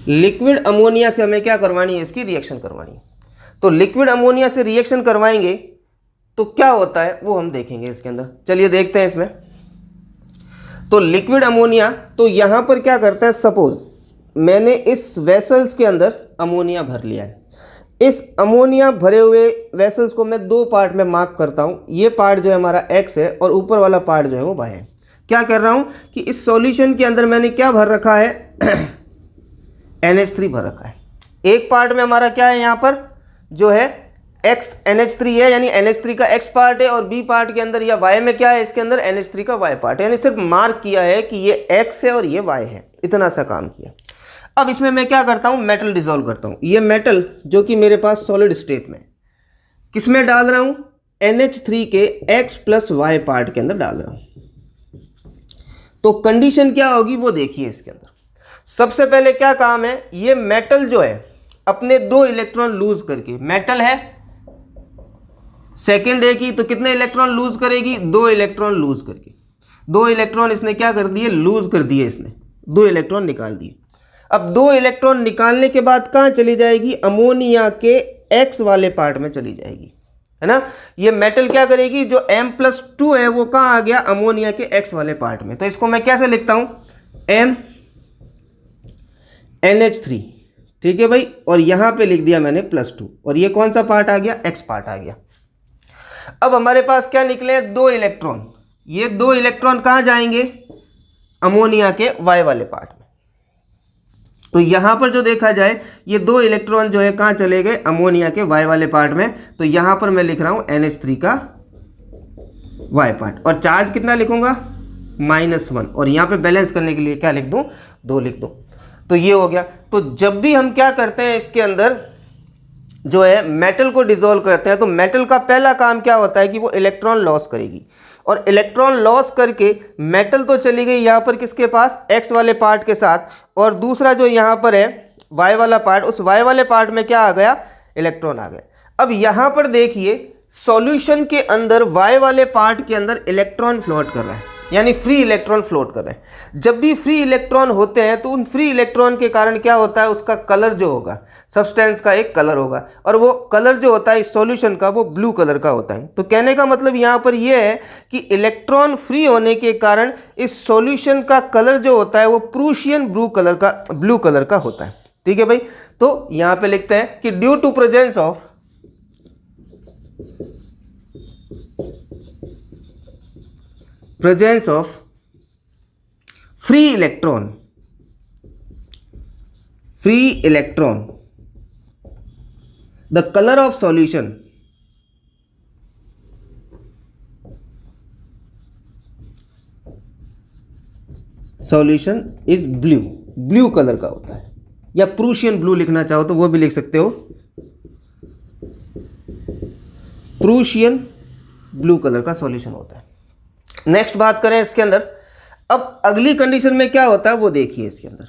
S1: Liquid ammonia से हमें क्या करवानी है, इसकी रिएक्शन करवानी है। तो लिक्विड अमोनिया से रिएक्शन करवाएंगे तो क्या होता है वो हम देखेंगे इसके अंदर। चलिए देखते हैं इसमें। तो लिक्विड अमोनिया, तो यहां पर क्या करता है, सपोज मैंने इस वेसल्स के अंदर अमोनिया भर लिया है। इस अमोनिया भरे हुए वेसल्स को मैं दो पार्ट में मार्क करता हूं। ये पार्ट जो है हमारा x है और ऊपर वाला पार्ट जो है वो y है। क्या कर रहा हूं कि इस सॉल्यूशन के अंदर मैंने क्या भर रखा है, NH3 भर रखा है। एक पार्ट में हमारा क्या है, यहाँ पर जो है x NH3 है, यानी NH3 का x पार्ट है, और b पार्ट के अंदर या y में क्या है, इसके अंदर NH3 का y पार्ट है। यानी सिर्फ मार्क किया है कि ये x है और ये y है, इतना सा काम किया। अब इसमें मैं क्या करता हूं, मेटल डिसॉल्व करता हूं। ये मेटल जो कि मेरे पास सॉलिड स्टेट में, किसमें डाल रहा हूं, NH3 के x प्लस y पार्ट के अंदर डाल रहा हूं। तो कंडीशन क्या होगी वो देखिए इसके अंदर। सबसे पहले क्या काम है, ये मेटल जो है अपने 2 इलेक्ट्रॉन लूज करके, मेटल है सेकेंड है की, तो कितने इलेक्ट्रॉन लूज करेगी, 2 इलेक्ट्रॉन लूज करके। 2 इलेक्ट्रॉन इसने क्या कर दिए, लूज कर दिए, इसने 2 इलेक्ट्रॉन निकाल दिए। अब 2 इलेक्ट्रॉन निकालने के बाद कहां चली जाएगी, अमोनिया के x वाले पार्ट में चली जाएगी, है ना। ये मेटल क्या करेगी, जो M+2 है वो कहां आ गया, अमोनिया के x वाले पार्ट में। तो इसको मैं कैसे लिखता हूं, MnH3, ठीक है भाई, और यहां पे लिख दिया मैंने +2, और ये कौन सा पार्ट आ गया, x पार्ट आ गया। अब हमारे पास क्या निकले, 2 इलेक्ट्रॉन। ये 2 इलेक्ट्रॉन कहां जाएंगे, अमोनिया के y वाले पार्ट में। तो यहां पर जो देखा जाए ये 2 इलेक्ट्रॉन जो है कहां चले गए, अमोनिया के y वाले पार्ट में। तो यहां पर मैं लिख रहा हूं NH3 का y पार्ट, और चार्ज कितना लिखूंगा, -1, और यहां पे बैलेंस करने के लिए क्या लिख दूं, 2 लिख दूं। तो ये हो गया। तो जब भी हम क्या करते हैं, इसके अंदर जो है मेटल को डिसॉल्व करते हैं, तो मेटल का पहला काम क्या होता है कि वो इलेक्ट्रॉन लॉस करेगी, और इलेक्ट्रॉन लॉस करके मेटल तो चली गई यहाँ पर किसके पास, x वाले पार्ट के साथ, और दूसरा जो यहाँ पर है y वाला पार्ट, उस y वाले पार्ट में क्या आ गया, इलेक्ट्रॉन आ गया। अब यहाँ पर देखिए सॉल्यूशन के अंदर y वाले पार्ट के अंदर इलेक्ट्रॉन फ्लोट कर रहा है, यानी फ्री इलेक्ट्रॉन फ्लोट कर रहे हैं। जब भी फ्री इलेक्ट्रॉन होते हैं तो उन फ्री इलेक्ट्रॉन के कारण क्या होता है, उसका कलर जो होगा, सब्सटेंस का एक कलर होगा, और वो कलर जो होता है इस सॉल्यूशन का वो ब्लू कलर का होता है। तो कहने का मतलब यहाँ पर ये है कि इलेक्ट्रॉन फ्री होने के कारण इस सॉल्यूशन का कलर जो होता है वो प्रूशियन ब्लू कलर का होता है। ठीक है भाई, तो यहाँ पे लिखते हैं कि due to presence of free electron, the color of solution is blue colour का होता है, या प्रूशियन ब्लू लिखना चाहो तो वो भी लिख सकते हो, प्रूशियन ब्लू कलर का सॉल्यूशन होता है। नेक्स्ट बात करें इसके अंदर, अब अगली कंडीशन में क्या होता है वो देखिए इसके अंदर।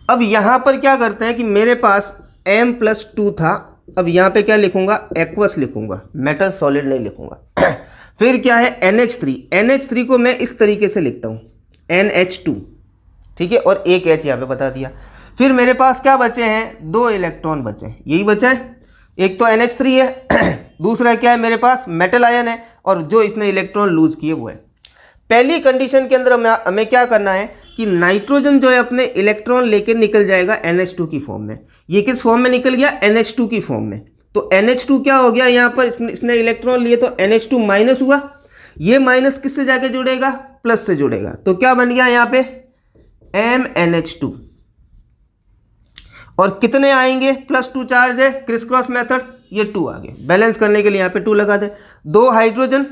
S1: अब यहां पर क्या करते हैं कि मेरे पास M+2 था, अब यहां पे क्या लिखूंगा, एक्वस लिखूंगा, मेटल सॉलिड नहीं लिखूंगा। फिर क्या है NH3 को मैं इस तरीके से लिखता हूं NH2, ठीक है, और एक H यहां पे बता दिया। फिर मेरे पास क्या बचे हैं, 2 इलेक्ट्रॉन बचे हैं, यही बचा है, एक तो NH3 है, दूसरा क्या है मेरे पास मेटल आयन है, और जो इसने इलेक्ट्रॉन लूज किए वो है। पहली कंडीशन के अंदर हमें क्या करना है कि नाइट्रोजन जो है अपने इलेक्ट्रॉन लेकर निकल जाएगा NH2 की फॉर्म में। ये किस फॉर्म में निकल गया, NH2 की फॉर्म में। तो NH2 क्या हो गया, यहाँ पर इसने इलेक्ट्रॉन लिए तो NH2 माइनस हुआ, ये माइनस किससे जाके जुड़ेगा, प्लस से जुड़ेगा, तो क्या बन गया यहाँ पे MnH2, और कितने आएंगे, +2 चार्ज है, क्रिस क्रॉस मेथड, ये 2 आ गए। बैलेंस करने के लिए यहाँ पे 2 लगा दे, 2 हाइड्रोजन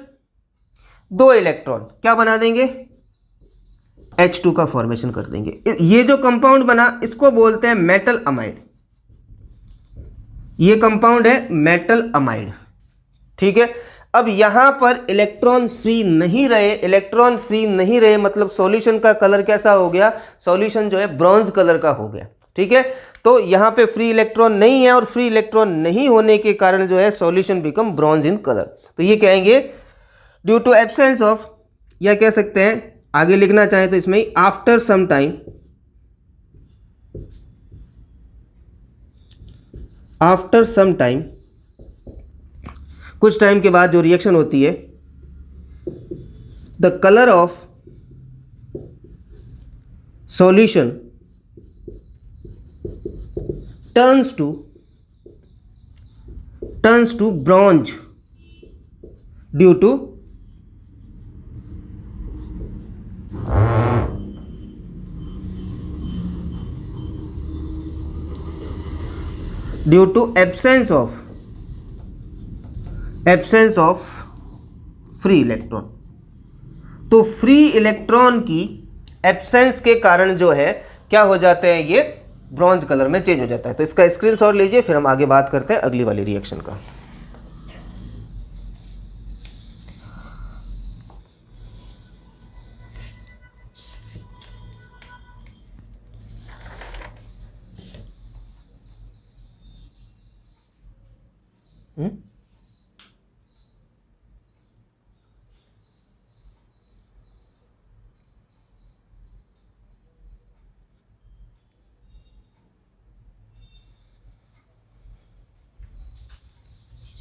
S1: 2 इलेक्ट्रॉन क्या बना देंगे, H2 का फॉर्मेशन कर देंगे। ये जो कंपाउंड बना इसको बोलते हैं मेटल अमाइड, ये कंपाउंड है मेटल अमाइड। ठीक है, अब यहां पर इलेक्ट्रॉन फ्री नहीं रहे, मतलब सॉल्यूशन का कलर कैसा हो गया, सॉल्यूशन जो है ब्रॉन्ज कलर का हो गया। ठीक है, तो यहां पे फ्री इलेक्ट्रॉन नहीं है, और फ्री इलेक्ट्रॉन नहीं होने के कारण जो है solution become bronze in colour. तो ये कहेंगे ड्यू टू एब्सेंस ऑफ, या कह सकते हैं आगे लिखना चाहें तो इसमें ही आफ्टर सम टाइम, कुछ टाइम के बाद जो रिएक्शन होती है, the colour of solution turns to bronze due to absence of free electron. तो फ्री इलेक्ट्रॉन की एब्सेंस के कारण जो है क्या हो जाते हैं, ये ब्रॉन्ज कलर में चेंज हो जाता है। तो इसका स्क्रीनशॉट लीजिए, फिर हम आगे बात करते हैं अगली वाली रिएक्शन का।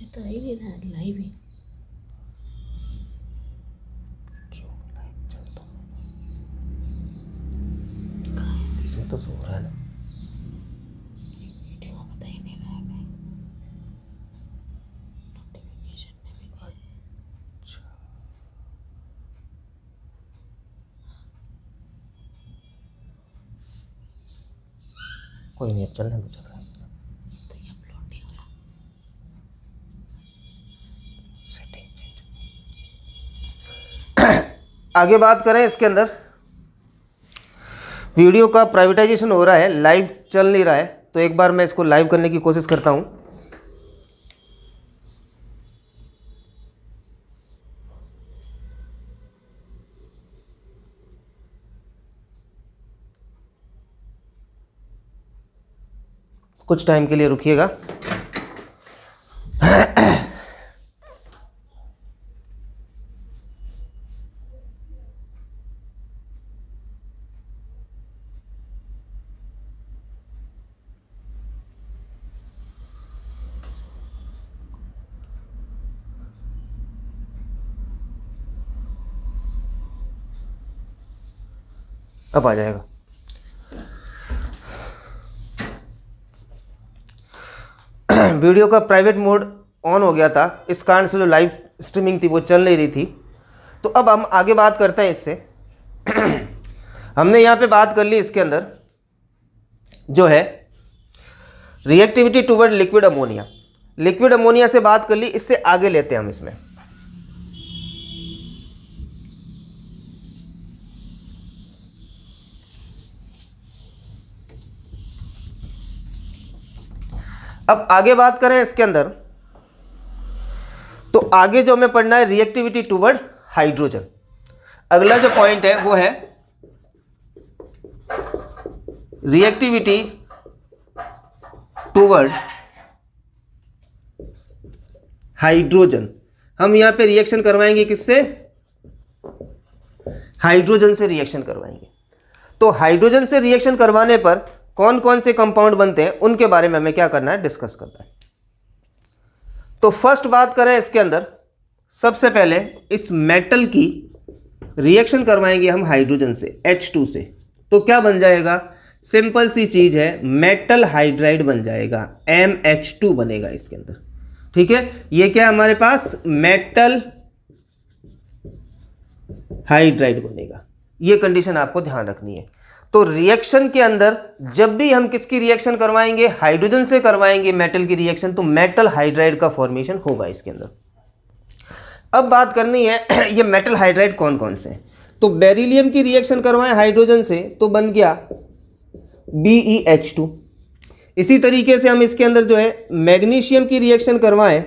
S2: तो आ ही नहीं रहा, लाइव ही
S1: क्यों लाइव चलता इसमें तो सो रहा है ना,
S2: वीडियो में बता ही नहीं रहा है, नोटिफिकेशन में भी नहीं है।
S1: कोई नहीं, अब चलने दो, चल रहा है
S2: तो ये अपलोड नहीं हो रहा।
S1: आगे बात करें इसके अंदर, वीडियो का प्राइवेटाइजेशन हो रहा है, लाइव चल नहीं रहा है, तो एक बार मैं इसको लाइव करने की कोशिश करता हूं। कुछ टाइम के लिए रुकिएगा। अब आ जाएगा। वीडियो का प्राइवेट मोड ऑन हो गया था, इस कारण से जो लाइव स्ट्रीमिंग थी वो चल नहीं रही थी। तो अब हम आगे बात करते हैं इससे। हमने यहाँ पे बात कर ली इसके अंदर जो है reactivity toward liquid ammonia. Liquid ammonia से बात कर ली, इससे आगे लेते हैं हम इसमें। अब आगे बात करें इसके अंदर, तो आगे जो हमें पढ़ना है रिएक्टिविटी टुवर्ड हाइड्रोजन। अगला जो पॉइंट है वो है रिएक्टिविटी टुवर्ड हाइड्रोजन। हम यहां पे रिएक्शन करवाएंगे किससे? हाइड्रोजन से रिएक्शन करवाएंगे। तो हाइड्रोजन से रिएक्शन करवाने पर कौन कौन से कंपाउंड बनते हैं उनके बारे में हमें क्या करना है, डिस्कस करना है। तो फर्स्ट बात करें इसके अंदर, सबसे पहले इस मेटल की रिएक्शन करवाएंगे हम हाइड्रोजन से, H2 से। तो क्या बन जाएगा? सिंपल सी चीज है, मेटल हाइड्राइड बन जाएगा, MH2 बनेगा इसके अंदर। ठीक है, ये क्या है हमारे पास? मेटल हाइड्राइड बनेगा। ये कंडीशन आपको ध्यान रखनी है। तो रिएक्शन के अंदर जब भी हम किसकी रिएक्शन करवाएंगे? हाइड्रोजन से करवाएंगे मेटल की रिएक्शन, तो मेटल हाइड्राइड का फॉर्मेशन होगा इसके अंदर। अब बात करनी है ये मेटल हाइड्राइड कौन कौन से हैं। तो बेरिलियम की रिएक्शन करवाएं हाइड्रोजन से तो बन गया BeH2। इसी तरीके से हम इसके अंदर जो है मैग्नीशियम की रिएक्शन करवाएं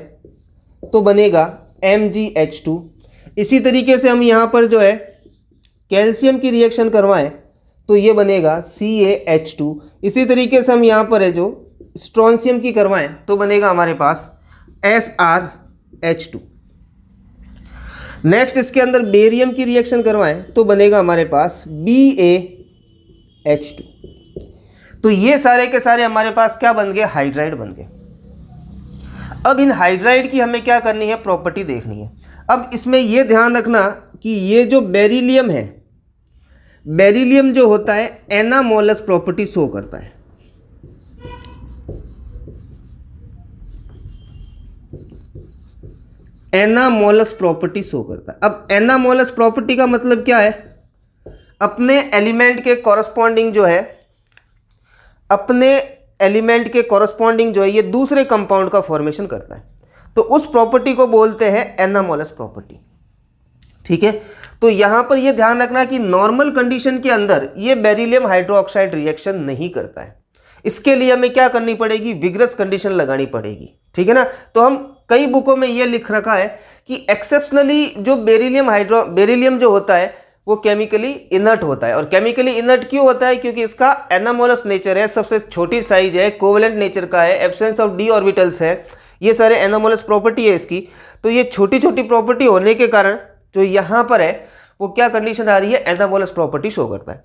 S1: तो बनेगा MgH2। इसी तरीके से हम यहाँ पर जो है कैल्शियम की रिएक्शन करवाएं तो ये बनेगा CaH2। इसी तरीके से हम यहाँ पर है जो स्ट्रोंशियम की करवाएं तो बनेगा हमारे पास SrH2। नेक्स्ट इसके अंदर बेरियम की रिएक्शन करवाएं तो बनेगा हमारे पास BaH2। तो ये सारे के सारे हमारे पास क्या बन गए? हाइड्राइड बन गए। अब इन हाइड्राइड की हमें क्या करनी है? प्रॉपर्टी देखनी है। अब इसमें यह ध्यान रखना कि ये जो बेरिलियम है, बेरिलियम जो होता है एनामोलस प्रॉपर्टी शो करता है। एनामोलस प्रॉपर्टी शो करता है। अब एनामोलस प्रॉपर्टी का मतलब क्या है? अपने एलिमेंट के कॉरस्पॉन्डिंग जो है, अपने एलिमेंट के कॉरस्पॉन्डिंग जो है ये दूसरे कंपाउंड का फॉर्मेशन करता है। तो उस प्रॉपर्टी को बोलते हैं एनामोलस प्रॉपर्टी। ठीक है, तो यहां पर यह ध्यान रखना कि नॉर्मल कंडीशन के अंदर ये बेरिलियम हाइड्रोक्साइड रिएक्शन नहीं करता है। इसके लिए हमें क्या करनी पड़ेगी? विग्रस कंडीशन लगानी पड़ेगी। ठीक है ना। तो हम कई बुकों में यह लिख रखा है कि एक्सेप्शनली जो बेरिलियम जो होता है वो केमिकली इनर्ट होता है। और केमिकली इनर्ट क्यों होता है? क्योंकि इसका एनामोलस नेचर है, सबसे छोटी साइज है, कोवेलेंट नेचर का है, एब्सेंस ऑफ d ऑर्बिटल्स है, ये सारे एनामोलस प्रॉपर्टी है इसकी। तो ये छोटी छोटी प्रॉपर्टी होने के कारण जो यहाँ पर है वो क्या कंडीशन आ रही है? एनामोलस प्रॉपर्टी शो करता है।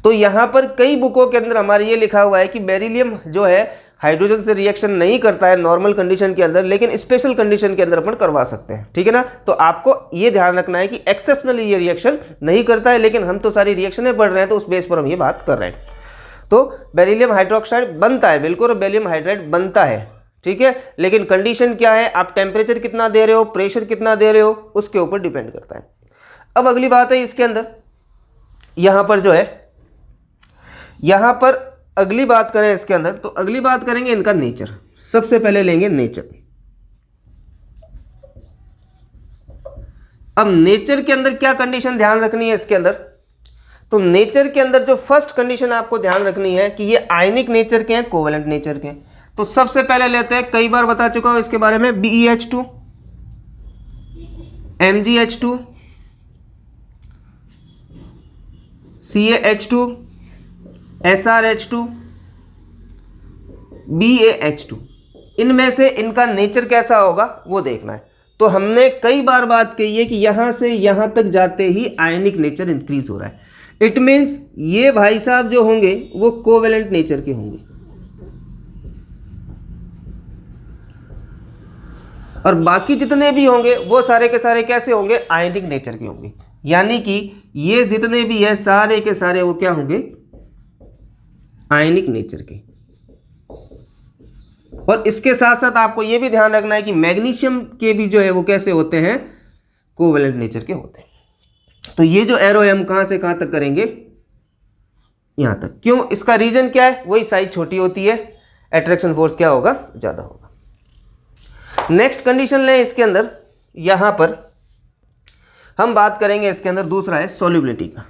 S1: तो यहाँ पर कई बुकों के अंदर हमारे ये लिखा हुआ है कि बेरिलियम जो है हाइड्रोजन से रिएक्शन नहीं करता है नॉर्मल कंडीशन के अंदर, लेकिन स्पेशल कंडीशन के अंदर अपन करवा सकते हैं। ठीक है ना। तो आपको ये ध्यान रखना है कि एक्सेप्शनली ये रिएक्शन नहीं करता है, लेकिन हम तो सारी रिएक्शनें पढ़ रहे हैं तो उस बेस पर हम ये बात कर रहे हैं। तो बेरिलियम हाइड्रोक्साइड बनता है बिल्कुल, बेरिलियम हाइड्राइड बनता है। ठीक है, लेकिन कंडीशन क्या है? आप टेम्परेचर कितना दे रहे हो, प्रेशर कितना दे रहे हो, उसके ऊपर डिपेंड करता है। अब अगली बात है इसके अंदर, यहां पर जो है, यहां पर अगली बात करें इसके अंदर, तो अगली बात करेंगे इनका नेचर। सबसे पहले लेंगे नेचर। अब नेचर के अंदर क्या कंडीशन ध्यान रखनी है इसके अंदर? तो नेचर के अंदर जो फर्स्ट कंडीशन आपको ध्यान रखनी है कि ये आयनिक नेचर के हैं, कोवेलेंट नेचर के हैं। तो सबसे पहले लेते हैं, कई बार बता चुका हूं इसके बारे में, BeH2, MgH2, CaH2, SrH2, BaH2। इनमें से इनका नेचर कैसा होगा वो देखना है। तो हमने कई बार बात कही है कि यहां से यहां तक जाते ही आयनिक नेचर इंक्रीज हो रहा है। इट मीन्स ये भाई साहब जो होंगे वो कोवेलेंट नेचर के होंगे, और बाकी जितने भी होंगे वो सारे के सारे कैसे होंगे? आयनिक नेचर के होंगे। यानी कि ये जितने भी है सारे के सारे वो क्या होंगे, आयनिक नेचर के। और इसके साथ साथ आपको ये भी ध्यान रखना है कि मैग्नीशियम के भी जो है वो कैसे होते हैं, कोवेलेंट नेचर के होते हैं। तो ये जो एरो है हम कहां से कहां तक करेंगे, यहां तक। क्यों, इसका रीजन क्या है, वही साइज छोटी होती है, अट्रैक्शन फोर्स क्या होगा, ज्यादा होगा। नेक्स्ट कंडीशन लें इसके अंदर, यहां पर हम बात करेंगे इसके अंदर दूसरा है सॉल्युबिलिटी का।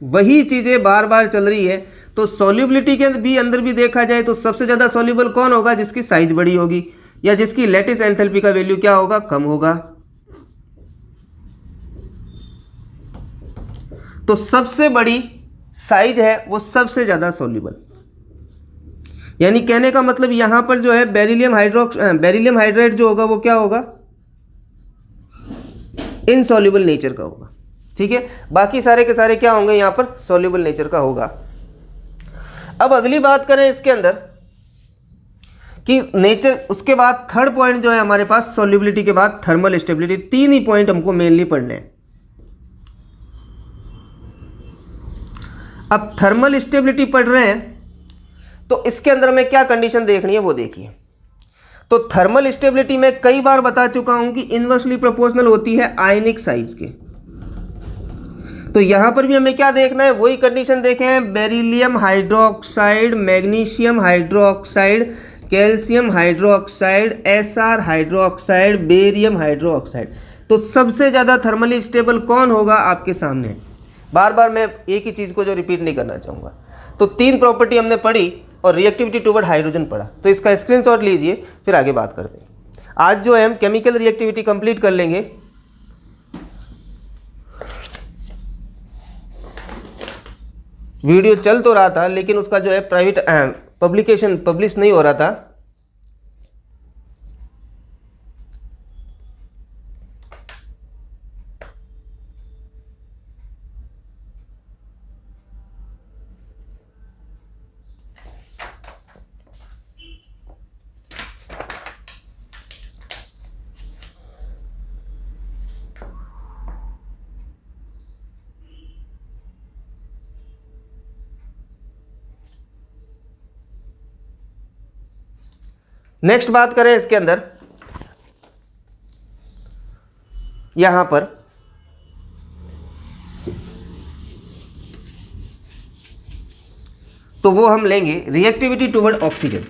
S1: वही चीजें बार बार चल रही है, तो सॉल्युबिलिटी के अंदर भी देखा जाए तो सबसे ज्यादा सॉल्युबल कौन होगा, जिसकी साइज बड़ी होगी या जिसकी लेटिस एंथैल्पी का वैल्यू क्या होगा, कम होगा। तो सबसे बड़ी साइज है वो सबसे ज्यादा सॉल्युबल, यानी कहने का मतलब यहां पर जो है बेरिलियम हाइड्राइड जो होगा वो क्या होगा, इनसॉल्युबल नेचर का होगा। ठीक है, बाकी सारे के सारे क्या होंगे, यहां पर सॉल्युबल नेचर का होगा। अब अगली बात करें इसके अंदर कि नेचर, उसके बाद थर्ड पॉइंट जो है हमारे पास सॉल्युबिलिटी के बाद थर्मल स्टेबिलिटी। तीन ही पॉइंट हमको मेनली पढ़ने हैं। अब थर्मल स्टेबिलिटी पढ़ रहे हैं तो इसके अंदर में क्या कंडीशन देखनी है वो देखिए। तो थर्मल स्टेबिलिटी में कई बार बता चुका हूं कि इनवर्सली प्रोपोर्शनल होती है आयनिक साइज के। तो यहां पर भी हमें क्या देखना है, वही कंडीशन देखे हैं, beryllium hydroxide, magnesium hydroxide, calcium hydroxide, SR hydroxide, barium hydroxide. तो सबसे ज़्यादा थर्मली स्टेबल कौन होगा आपके सामने। बार बार मैं एक ही चीज़ को जो रिपीट नहीं करना चाहूँगा। तो तीन प्रॉपर्टी हमने पढ़ी और रिएक्टिविटी टुवर्ड हाइड्रोजन पढ़ा, तो इसका स्क्रीनशॉट लीजिए, फिर आगे बात करते हैं। आज जो है हम केमिकल रिएक्टिविटी कंप्लीट कर लेंगे। वीडियो चल तो रहा था लेकिन उसका जो है प्राइवेट पब्लिकेशन पब्लिश नहीं हो रहा था। नेक्स्ट बात करें इसके अंदर, यहां पर तो वो हम लेंगे reactivity toward oxygen.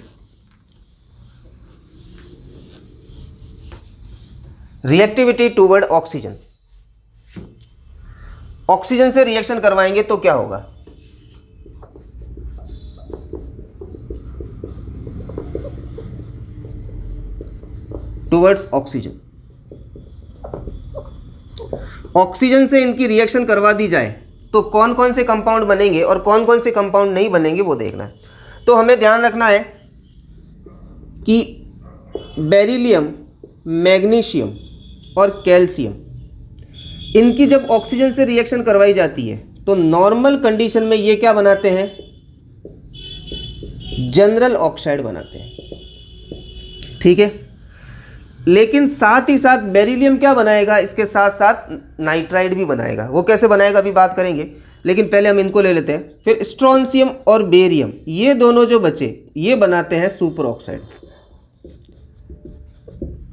S1: Reactivity toward oxygen, oxygen से रिएक्शन करवाएंगे तो क्या होगा, टुवर्ड्स ऑक्सीजन। ऑक्सीजन से इनकी रिएक्शन करवा दी जाए तो कौन कौन से कंपाउंड बनेंगे और कौन कौन से कंपाउंड नहीं बनेंगे वो देखना है। तो हमें ध्यान रखना है कि बेरिलियम, मैग्नीशियम और कैल्शियम, इनकी जब ऑक्सीजन से रिएक्शन करवाई जाती है तो नॉर्मल कंडीशन में ये क्या बनाते हैं, जनरल ऑक्साइड बनाते हैं। ठीक है, लेकिन साथ ही साथ बेरिलियम क्या बनाएगा, इसके साथ साथ नाइट्राइड भी बनाएगा। वो कैसे बनाएगा अभी बात करेंगे, लेकिन पहले हम इनको ले लेते हैं। फिर स्ट्रोंशियम और बेरियम, ये दोनों जो बचे ये बनाते हैं सुपर ऑक्साइड।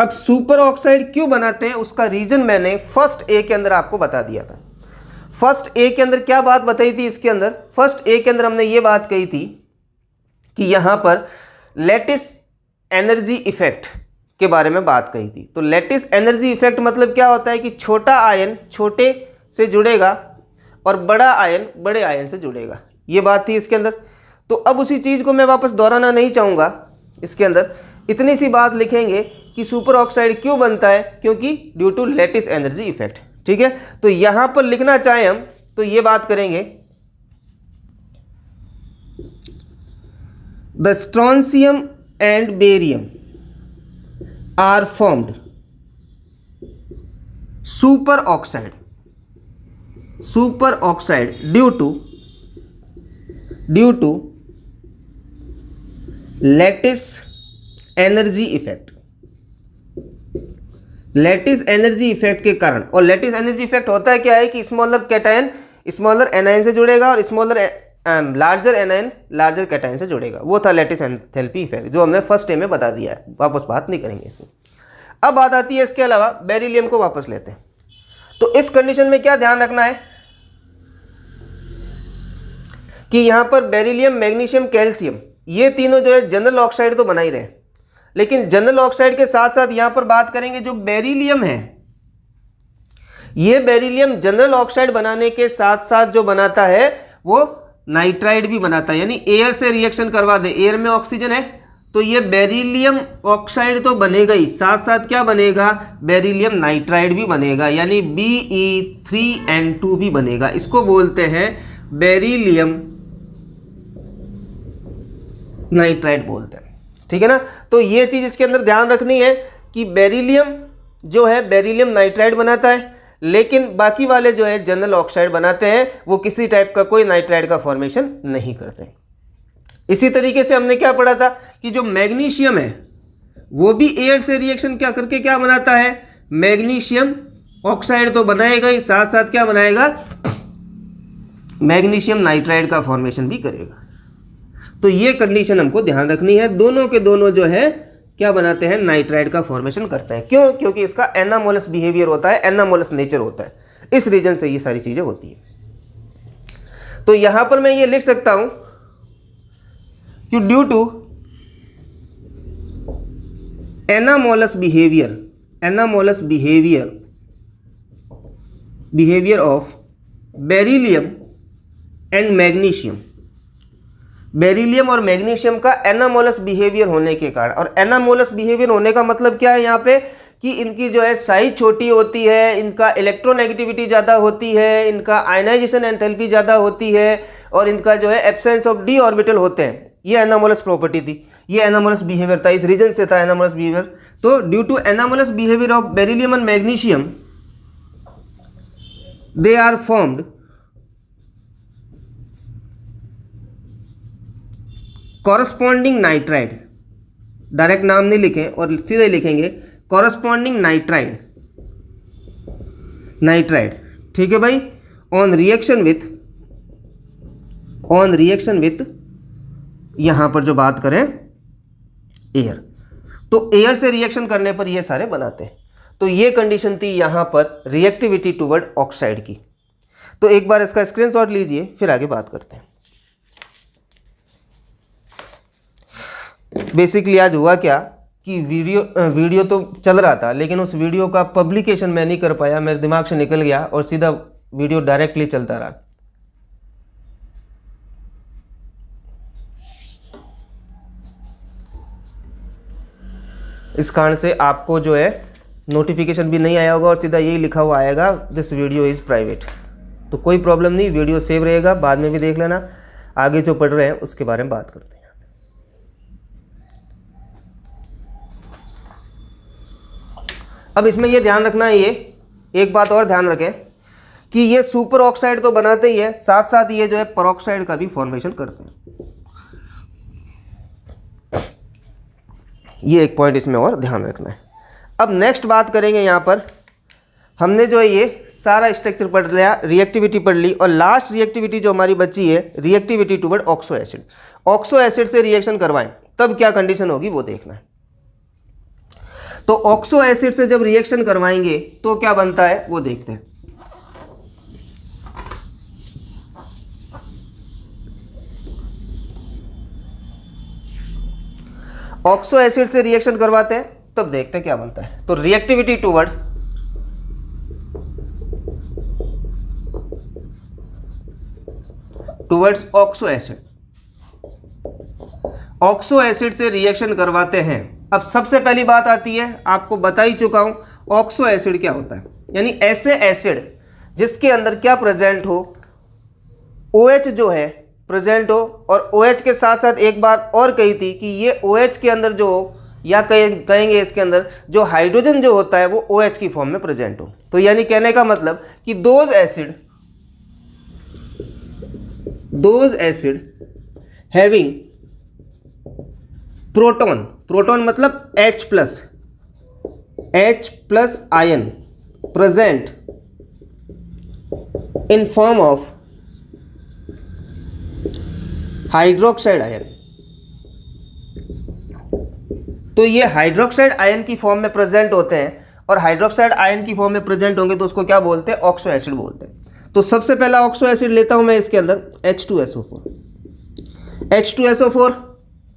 S1: अब सुपर ऑक्साइड क्यों बनाते हैं उसका रीजन मैंने फर्स्ट ए के अंदर आपको बता दिया था। फर्स्ट ए के अंदर क्या बात बताई थी, इसके अंदर फर्स्ट ए के अंदर हमने ये बात कही थी कि यहां पर लैटिस एनर्जी इफेक्ट के बारे में बात कही थी। तो लैटिस एनर्जी इफेक्ट मतलब क्या होता है कि छोटा आयन छोटे से जुड़ेगा और बड़ा आयन बड़े आयन से जुड़ेगा, ये बात थी इसके अंदर। तो अब उसी चीज़ को मैं वापस दोहराना नहीं चाहूँगा। इसके अंदर इतनी सी बात लिखेंगे कि सुपर ऑक्साइड क्यों बनता है, क्योंकि due to lattice energy effect. ठीक है, तो यहाँ पर लिखना चाहें हम तो ये बात करेंगे, the strontium and barium are formed superoxide due to lattice energy effect। Lattice energy effect के कारण। और लैटिस एनर्जी इफेक्ट होता है क्या है कि स्मॉलर कैटायन स्मॉलर एनायन से जुड़ेगा और smaller larger anion larger cation से जुड़ेगा। वो था लैटिस एंथैल्पी इफेक्ट जो हमने फर्स्ट डे में बता दिया है, वापस बात नहीं करेंगे इसमें। अब बात आती है इसके अलावा बेरिलियम को वापस लेते हैं। तो इस कंडीशन में क्या ध्यान रखना है कि यहां पर बेरिलियम मैग्नीशियम कैल्शियम ये तीनों जो है जनरल ऑक्साइड तो बना ही रहे, लेकिन जनरल ऑक्साइड के साथ साथ यहां पर बात करेंगे जो बेरिलियम है, ये बेरिलियम जनरल ऑक्साइड बनाने के साथ साथ जो बनाता है वो नाइट्राइड भी बनाता है। यानी एयर से रिएक्शन करवा दे, एयर में ऑक्सीजन है तो ये बेरिलियम ऑक्साइड तो बनेगा ही, साथ साथ क्या बनेगा, बेरिलियम नाइट्राइड भी बनेगा, यानी Be3N2 भी बनेगा। इसको बोलते हैं बेरिलियम नाइट्राइड बोलते हैं, ठीक है ना। तो ये चीज इसके अंदर ध्यान रखनी है कि बेरिलियम जो है बेरिलियम नाइट्राइड बनाता है, लेकिन बाकी वाले जो है जनरल ऑक्साइड बनाते हैं, वो किसी टाइप का कोई नाइट्राइड का फॉर्मेशन नहीं करते। इसी तरीके से हमने क्या पढ़ा था कि जो मैग्नीशियम है वो भी एयर से रिएक्शन क्या करके क्या बनाता है, मैग्नीशियम ऑक्साइड तो बनाएगा ही, साथ साथ क्या बनाएगा, मैग्नीशियम नाइट्राइड का फॉर्मेशन भी करेगा। तो ये कंडीशन हमको ध्यान रखनी है, दोनों के दोनों जो है क्या बनाते हैं, नाइट्राइड का फॉर्मेशन करते हैं। क्यों? क्योंकि इसका एनामोलस बिहेवियर होता है, एनामोलस नेचर होता है, इस रीजन से ये सारी चीजें होती है। तो यहां पर मैं ये लिख सकता हूं कि due to anomalous behaviour of beryllium and magnesium, beryllium और मैग्नीशियम का एनामोलस बिहेवियर होने के कारण, और एनामोलस बिहेवियर होने का मतलब क्या है यहाँ पे कि इनकी जो है साइज छोटी होती है, इनका इलेक्ट्रोनेगेटिविटी ज़्यादा होती है, इनका आयनाइजेशन एंथैल्पी ज़्यादा होती है, और इनका जो है एब्सेंस ऑफ डी ऑर्बिटल होते हैं। ये एनामोलस प्रॉपर्टी थी, ये एनामोलस बिहेवियर था, इस रीजन से था एनामोलस बिहेवियर। तो due to anomalous behaviour of beryllium and magnesium they are formed corresponding nitride, direct नाम नहीं लिखें और सीधे लिखेंगे कॉरस्पॉन्डिंग नाइट्राइड, ठीक है भाई, ऑन रिएक्शन विथ यहां पर जो बात करें एयर, तो एयर से रिएक्शन करने पर ये सारे बनाते हैं। तो ये कंडीशन थी यहां पर रिएक्टिविटी टुवर्ड ऑक्साइड की। तो एक बार इसका स्क्रीनशॉट लीजिए, फिर आगे बात करते हैं। बेसिकली आज हुआ क्या कि वीडियो तो चल रहा था, लेकिन उस वीडियो का पब्लिकेशन मैं नहीं कर पाया, मेरे दिमाग से निकल गया और सीधा वीडियो डायरेक्टली चलता रहा। इस कारण से आपको जो है नोटिफिकेशन भी नहीं आया होगा और सीधा यही लिखा हुआ आएगा दिस वीडियो इज़ प्राइवेट। तो कोई प्रॉब्लम नहीं, वीडियो सेव रहेगा, बाद में भी देख लेना। आगे जो पढ़ रहे हैं उसके बारे में बात करते हैं। अब इसमें ये ध्यान रखना है, ये एक बात और ध्यान रखें कि ये सुपर ऑक्साइड तो बनाते ही है, साथ साथ ये जो है परऑक्साइड का भी फॉर्मेशन करते हैं। ये एक पॉइंट इसमें और ध्यान रखना है। अब नेक्स्ट बात करेंगे, यहाँ पर हमने जो है ये सारा स्ट्रक्चर पढ़ लिया, रिएक्टिविटी पढ़ ली, और लास्ट रिएक्टिविटी जो हमारी बची है reactivity toward oxo acid. Oxo acid से रिएक्शन करवाएं तब क्या कंडीशन होगी वो देखना है। तो ऑक्सो एसिड से जब रिएक्शन करवाएंगे तो क्या बनता है वो देखते हैं। ऑक्सो एसिड से रिएक्शन करवाते हैं तब देखते हैं क्या बनता है। तो reactivity towards oxo acid, oxo acid से रिएक्शन करवाते हैं। अब सबसे पहली बात आती है, आपको बता ही चुका हूं ऑक्सो एसिड क्या होता है, यानी ऐसे एसिड जिसके अंदर क्या प्रेजेंट हो, OH जो है प्रेजेंट हो, और OH के साथ साथ एक बात और कही थी कि ये OH के अंदर जो, या कहेंगे इसके अंदर जो हाइड्रोजन जो होता है वो OH की फॉर्म में प्रेजेंट हो। तो यानी कहने का मतलब कि दोज एसिड हैविंग प्रोटॉन मतलब H+, H plus ion present in form of hydroxide ion. तो ये हाइड्रोक्साइड आयन की फॉर्म में प्रेजेंट होते हैं, और हाइड्रोक्साइड आयन की फॉर्म में प्रेजेंट होंगे तो उसको क्या बोलते हैं? ऑक्सो एसिड बोलते हैं। तो सबसे पहला ऑक्सो एसिड लेता हूं मैं इसके अंदर H2SO4। H2SO4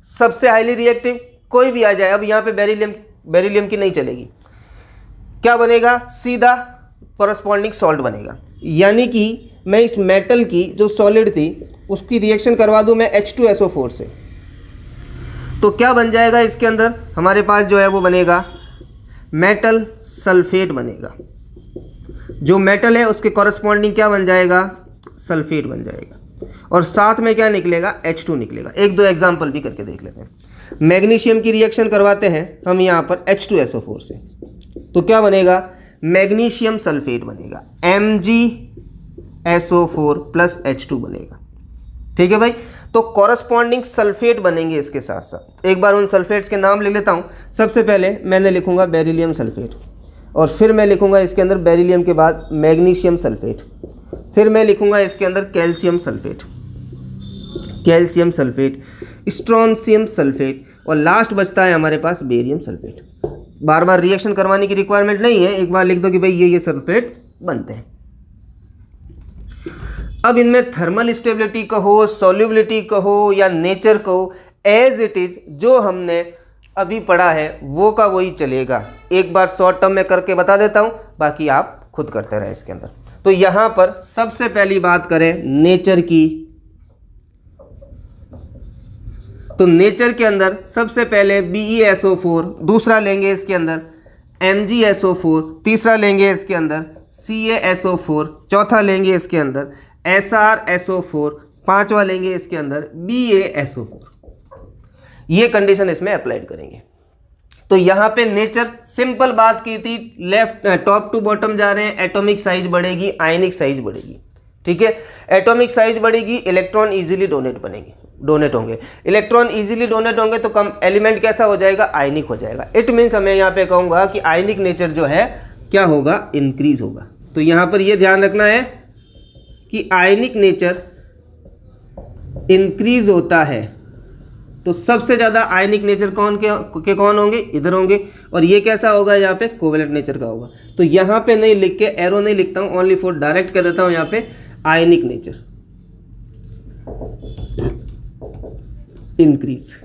S1: सबसे हाईली रिएक्टिव, कोई भी आ जाए, अब यहाँ पे बेरिलियम की नहीं चलेगी, क्या बनेगा? सीधा कॉरस्पॉन्डिंग सॉल्ट बनेगा। यानी कि मैं इस मेटल की जो सॉलिड थी उसकी रिएक्शन करवा दूं मैं H2SO4 से, तो क्या बन जाएगा इसके अंदर? हमारे पास जो है वो बनेगा मेटल सल्फेट बनेगा। जो मेटल है उसके कॉरस्पॉन्डिंग क्या बन जाएगा? सल्फेट बन जाएगा। और साथ में क्या निकलेगा? H2 निकलेगा। एक दो एग्जाम्पल भी करके देख लेते हैं। मैग्नीशियम की रिएक्शन करवाते हैं हम यहाँ पर H2SO4 से, तो क्या बनेगा? मैग्नीशियम सल्फेट बनेगा, MgSO4 प्लस H2 बनेगा। ठीक है भाई, तो कॉरस्पॉन्डिंग सल्फेट बनेंगे इसके साथ साथ। एक बार उन सल्फेट्स के नाम लिख लेता हूँ। सबसे पहले मैंने लिखूंगा बेरिलियम सल्फेट, और फिर मैं लिखूंगा इसके अंदर बेरिलियम के बाद मैग्नीशियम सल्फेट, फिर मैं लिखूंगा इसके अंदर कैल्शियम सल्फेट, स्ट्रोंशियम सल्फेट, और लास्ट बचता है हमारे पास बेरियम सल्फेट। बार बार रिएक्शन करवाने की रिक्वायरमेंट नहीं है, एक बार लिख दो कि भाई ये सल्फेट बनते हैं। अब इनमें थर्मल स्टेबिलिटी कहो, सॉल्युबिलिटी कहो या नेचर कहो, एज इट इज जो हमने अभी पढ़ा है वो का वही चलेगा। एक बार शॉर्ट टर्म में करके बता देता हूं, बाकी आप खुद करते रहे इसके अंदर। तो यहां पर सबसे पहली बात करें नेचर की, तो नेचर के अंदर सबसे पहले BeSO4, दूसरा लेंगे इसके अंदर MgSO4, तीसरा लेंगे इसके अंदर CaSO4, चौथा लेंगे इसके अंदर SrSO4, पांचवा लेंगे इसके अंदर BaSO4। ये कंडीशन इसमें अप्लाइड करेंगे। तो यहाँ पे नेचर सिंपल बात की थी, लेफ्ट टॉप टू बॉटम जा रहे हैं, एटॉमिक साइज बढ़ेगी, आयनिक साइज बढ़ेगी। ठीक है, एटॉमिक साइज बढ़ेगी, इलेक्ट्रॉन इजीली डोनेट होंगे। इलेक्ट्रॉन इजीली डोनेट होंगे तो कम एलिमेंट कैसा हो जाएगा? आयनिक हो जाएगा। इट मीन्स हमें यहाँ पे कहूँगा कि आयनिक नेचर जो है क्या होगा? इंक्रीज होगा। तो यहाँ पर ये ध्यान रखना है कि आयनिक नेचर इंक्रीज होता है, तो सबसे ज़्यादा आयनिक नेचर कौन होंगे? इधर होंगे। और ये कैसा होगा? यहाँ पे कोवेलेंट नेचर का होगा। तो यहाँ पे नहीं लिख के एरो नहीं लिखता हूँ, ओनली फॉर डायरेक्ट कर देता हूँ यहाँ पे आयनिक नेचर इंक्रीज।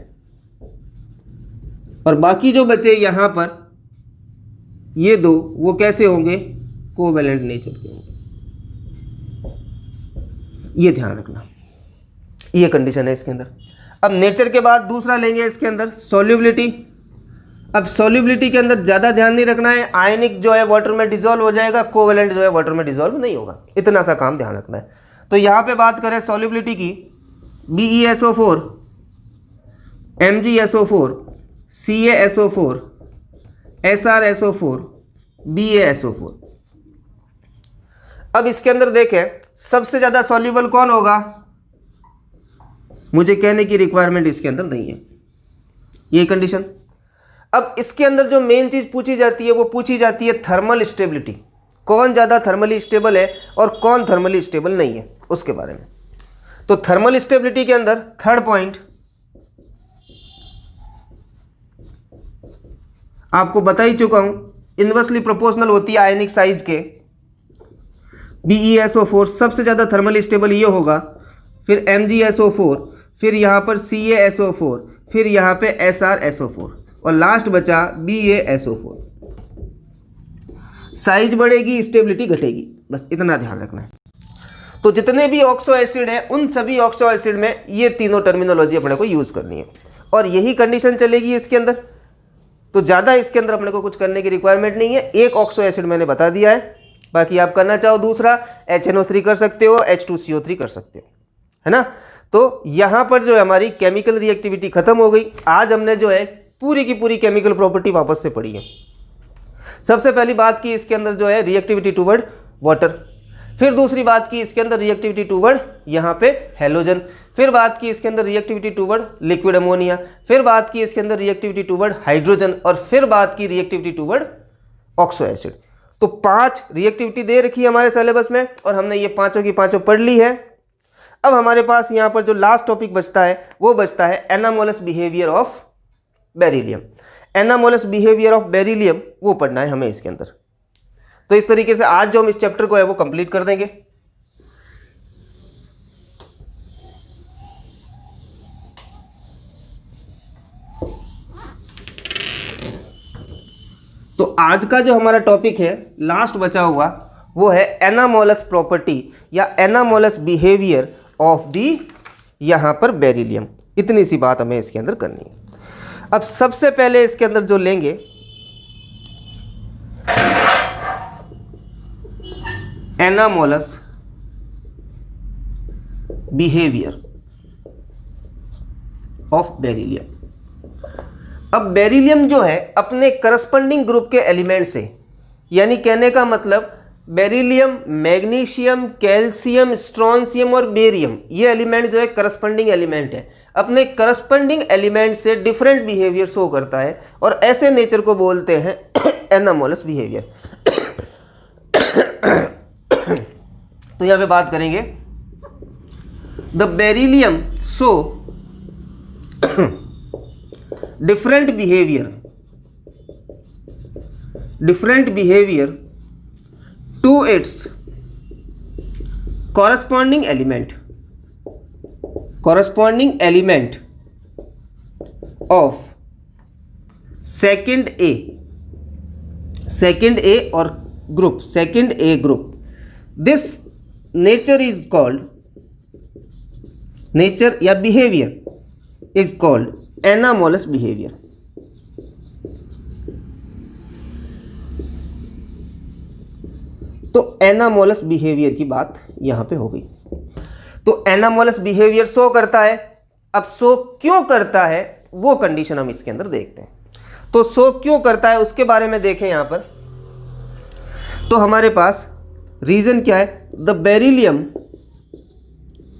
S1: और बाकी जो बचे यहाँ पर ये दो, वो कैसे होंगे? कोवेलेंट नेचर के होंगे। ये ध्यान रखना, ये कंडीशन है इसके अंदर। अब नेचर के बाद दूसरा लेंगे इसके अंदर सॉल्युबिलिटी। अब सॉल्युबिलिटी के अंदर ज़्यादा ध्यान नहीं रखना है, आयनिक जो है वाटर में डिसॉल्व हो जाएगा, कोवेलेंट जो है वाटर में डिसॉल्व नहीं होगा, इतना सा काम ध्यान रखना है। तो यहाँ पे बात करें सॉल्युबिलिटी की, BeSO4, MgSO4, CaSO4, SrSO4, BaSO4। अब इसके अंदर देखें सबसे ज़्यादा सॉल्युबल कौन होगा? मुझे कहने की रिक्वायरमेंट इसके अंदर नहीं है, ये कंडीशन। अब इसके अंदर जो मेन चीज़ पूछी जाती है वो पूछी जाती है थर्मल स्टेबिलिटी। कौन ज़्यादा थर्मली स्टेबल है और कौन थर्मली स्टेबल नहीं है, उसके बारे में। तो थर्मल स्टेबिलिटी के अंदर थर्ड पॉइंट आपको बता ही चुका हूं, इनवर्सली प्रोपोर्शनल होती है आयनिक साइज के। BeSO4 सबसे ज़्यादा थर्मली स्टेबल ये होगा, फिर MgSO4, फिर यहाँ पर CaSO4, फिर यहाँ पे SrSO4, और लास्ट बचा BaSO4। साइज बढ़ेगी, स्टेबिलिटी घटेगी, बस इतना ध्यान रखना है। तो जितने भी ऑक्सो एसिड हैं उन सभी ऑक्सो एसिड में ये तीनों टर्मिनोलॉजी अपने को यूज़ करनी है, और यही कंडीशन चलेगी इसके अंदर। तो ज़्यादा इसके अंदर अपने को कुछ करने की रिक्वायरमेंट नहीं है। एक ऑक्सो एसिड मैंने बता दिया है, बाकी आप करना चाहो दूसरा HNO3 कर सकते हो, H2CO3 कर सकते हो, है ना। तो यहाँ पर जो है हमारी केमिकल रिएक्टिविटी खत्म हो गई। आज हमने जो है पूरी की पूरी केमिकल प्रॉपर्टी वापस से पढ़ी है। सबसे पहली बात की इसके अंदर जो है रिएक्टिविटी टूवर्ड वाटर, फिर दूसरी बात की इसके अंदर रिएक्टिविटी टूवर्ड यहाँ पे हेलोजन, फिर बात की इसके अंदर रिएक्टिविटी टूवर्ड लिक्विड अमोनिया, फिर बात की इसके अंदर रिएक्टिविटी टूवर्ड हाइड्रोजन, और फिर बात की रिएक्टिविटी टूवर्ड ऑक्सो एसिड। तो 5 रिएक्टिविटी दे रखी है हमारे सिलेबस में और हमने ये पांचों की पांचों पढ़ ली है। अब हमारे पास यहाँ पर जो लास्ट टॉपिक बचता है वो बचता है anomalous behaviour of beryllium. Anomalous behaviour of beryllium वो पढ़ना है हमें इसके अंदर। तो इस तरीके से आज जो हम इस चैप्टर को है वो कंप्लीट कर देंगे। तो आज का जो हमारा टॉपिक है लास्ट बचा हुआ वो है एनामोलस प्रॉपर्टी या एनामोलस बिहेवियर ऑफ दी यहाँ पर बेरिलियम। इतनी सी बात हमें इसके अंदर करनी है। अब सबसे पहले इसके अंदर जो लेंगे एनामोलस बिहेवियर ऑफ बेरिलियम। अब बेरिलियम जो है अपने करस्पॉन्डिंग ग्रुप के एलिमेंट से, यानी कहने का मतलब बेरिलियम, मैग्नीशियम, कैल्शियम, स्ट्रोंशियम और बेरियम, ये एलिमेंट जो है करस्पॉन्डिंग एलिमेंट है, अपने करस्पॉन्डिंग एलिमेंट से डिफरेंट बिहेवियर शो करता है और ऐसे नेचर को बोलते हैं एनामोलस बिहेवियर। तो यहां पे बात करेंगे the beryllium show different behavior to its corresponding element of second A or group, second A group. This nature is called, nature या behavior is called anomalous behaviour. तो एनामोलस बिहेवियर की बात यहां पे हो गई। तो एनामोलस बिहेवियर शो करता है। अब शो क्यों करता है वो कंडीशन हम इसके अंदर देखते हैं। तो शो क्यों करता है उसके बारे में देखें यहां पर। तो हमारे पास रीजन क्या है, the beryllium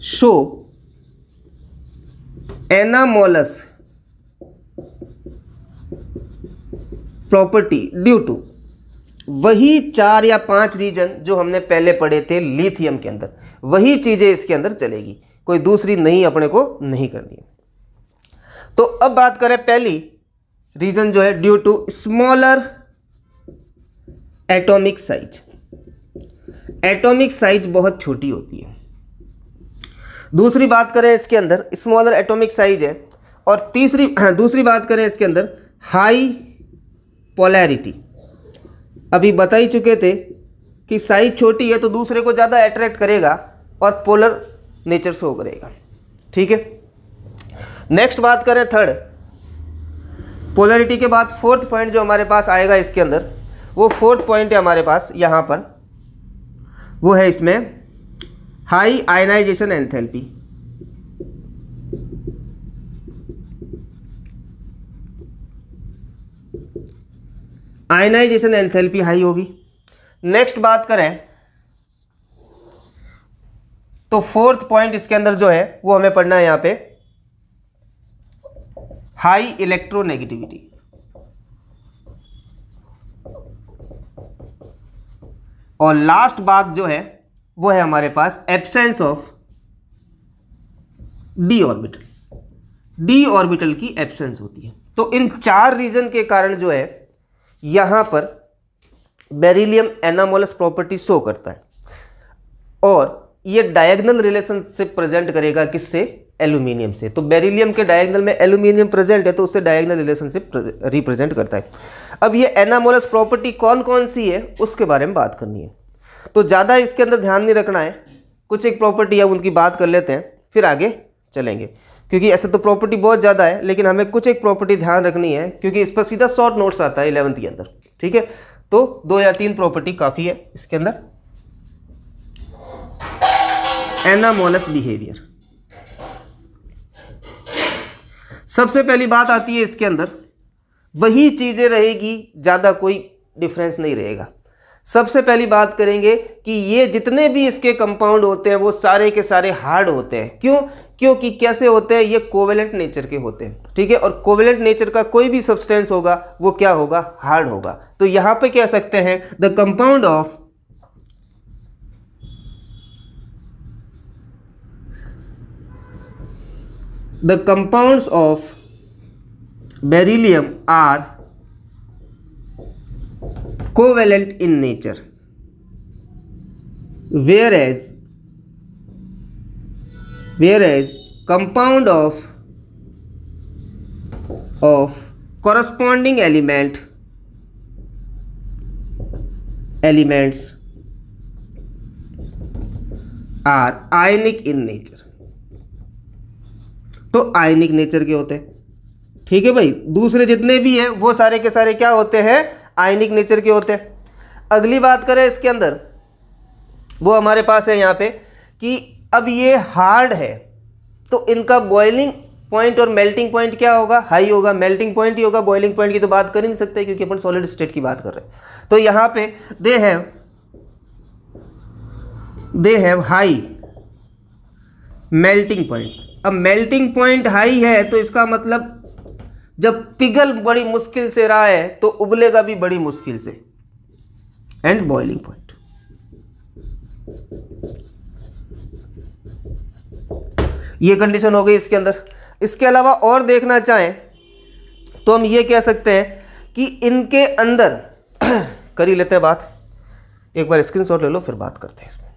S1: show anomalous property due to वही 4 या 5 रीजन जो हमने पहले पढ़े थे लिथियम के अंदर, वही चीजें इसके अंदर चलेगी, कोई दूसरी नहीं अपने को नहीं करनी। तो अब बात करें पहली रीजन जो है due to smaller atomic size. Atomic size बहुत छोटी होती है। दूसरी बात करें इसके अंदर स्मॉलर एटॉमिक साइज है। और दूसरी बात करें इसके अंदर हाई पोलैरिटी। अभी बता ही चुके थे कि साइज छोटी है तो दूसरे को ज़्यादा अट्रैक्ट करेगा और पोलर नेचर शो करेगा। ठीक है, नेक्स्ट बात करें थर्ड पोलैरिटी के बाद फोर्थ पॉइंट जो हमारे पास आएगा इसके अंदर, वो फोर्थ पॉइंट है हमारे पास यहाँ पर, वो है इसमें high ionization enthalpy. Ionization enthalpy high होगी। नेक्स्ट बात करें तो फोर्थ पॉइंट इसके अंदर जो है वो हमें पढ़ना है यहाँ पे हाई इलेक्ट्रोनेगेटिविटी। और लास्ट बात जो है वो है हमारे पास absence of D orbital. D orbital की एब्सेंस होती है। तो इन 4 रीजन के कारण जो है यहां पर बेरिलियम एनामोलस प्रॉपर्टी शो करता है और ये डायगोनल रिलेशनशिप प्रेजेंट करेगा किससे, एल्यूमिनियम से। तो बेरिलियम के डायगोनल में एल्यूमिनियम प्रेजेंट है तो उससे डायगोनल रिलेशनशिप रिप्रेजेंट करता है। अब ये एनामोलस प्रॉपर्टी कौन कौन सी है उसके बारे में बात करनी है। तो ज़्यादा इसके अंदर ध्यान नहीं रखना है, कुछ एक प्रॉपर्टी है उनकी बात कर लेते हैं फिर आगे चलेंगे, क्योंकि ऐसे तो प्रॉपर्टी बहुत ज़्यादा है लेकिन हमें कुछ एक प्रॉपर्टी ध्यान रखनी है क्योंकि इस पर सीधा शॉर्ट नोट्स आता है 11th के अंदर। ठीक है, तो 2 या 3 प्रॉपर्टी काफ़ी है इसके अंदर। एनामोलस बिहेवियर, सबसे पहली बात आती है इसके अंदर वही चीज़ें रहेगी, ज़्यादा कोई डिफरेंस नहीं रहेगा। सबसे पहली बात करेंगे कि ये जितने भी इसके कंपाउंड होते हैं वो सारे के सारे हार्ड होते हैं। क्यों? क्योंकि कैसे होते हैं, ये कोवेलेंट नेचर के होते हैं, ठीक है। और कोवेलेंट नेचर का कोई भी सब्सटेंस होगा वो क्या होगा, हार्ड होगा। तो यहां पे कह सकते हैं the compound of the compounds of beryllium are covalent in nature, whereas compound of corresponding elements are ionic in nature। तो आयनिक नेचर के होते हैं, ठीक है भाई। दूसरे जितने भी हैं वो सारे के सारे क्या होते हैं, आयनिक नेचर के होते हैं। अगली बात करें इसके अंदर, वो हमारे पास है यहाँ पे कि अब ये हार्ड है तो इनका बॉइलिंग पॉइंट और मेल्टिंग पॉइंट क्या होगा, हाई होगा। मेल्टिंग पॉइंट ही होगा, बॉइलिंग पॉइंट की तो बात कर ही नहीं सकते क्योंकि अपन सॉलिड स्टेट की बात कर रहे हैं। तो यहाँ पे they have high melting point. अब मेल्टिंग पॉइंट हाई है तो इसका मतलब जब पिघल बड़ी मुश्किल से रहा है तो उबलेगा भी बड़ी मुश्किल से। एंड बॉइलिंग पॉइंट, ये कंडीशन हो गई इसके अंदर। इसके अलावा और देखना चाहें तो हम ये कह सकते हैं कि इनके अंदर कर ही लेते हैं बात, एक बार स्क्रीनशॉट ले लो फिर बात करते हैं इसमें।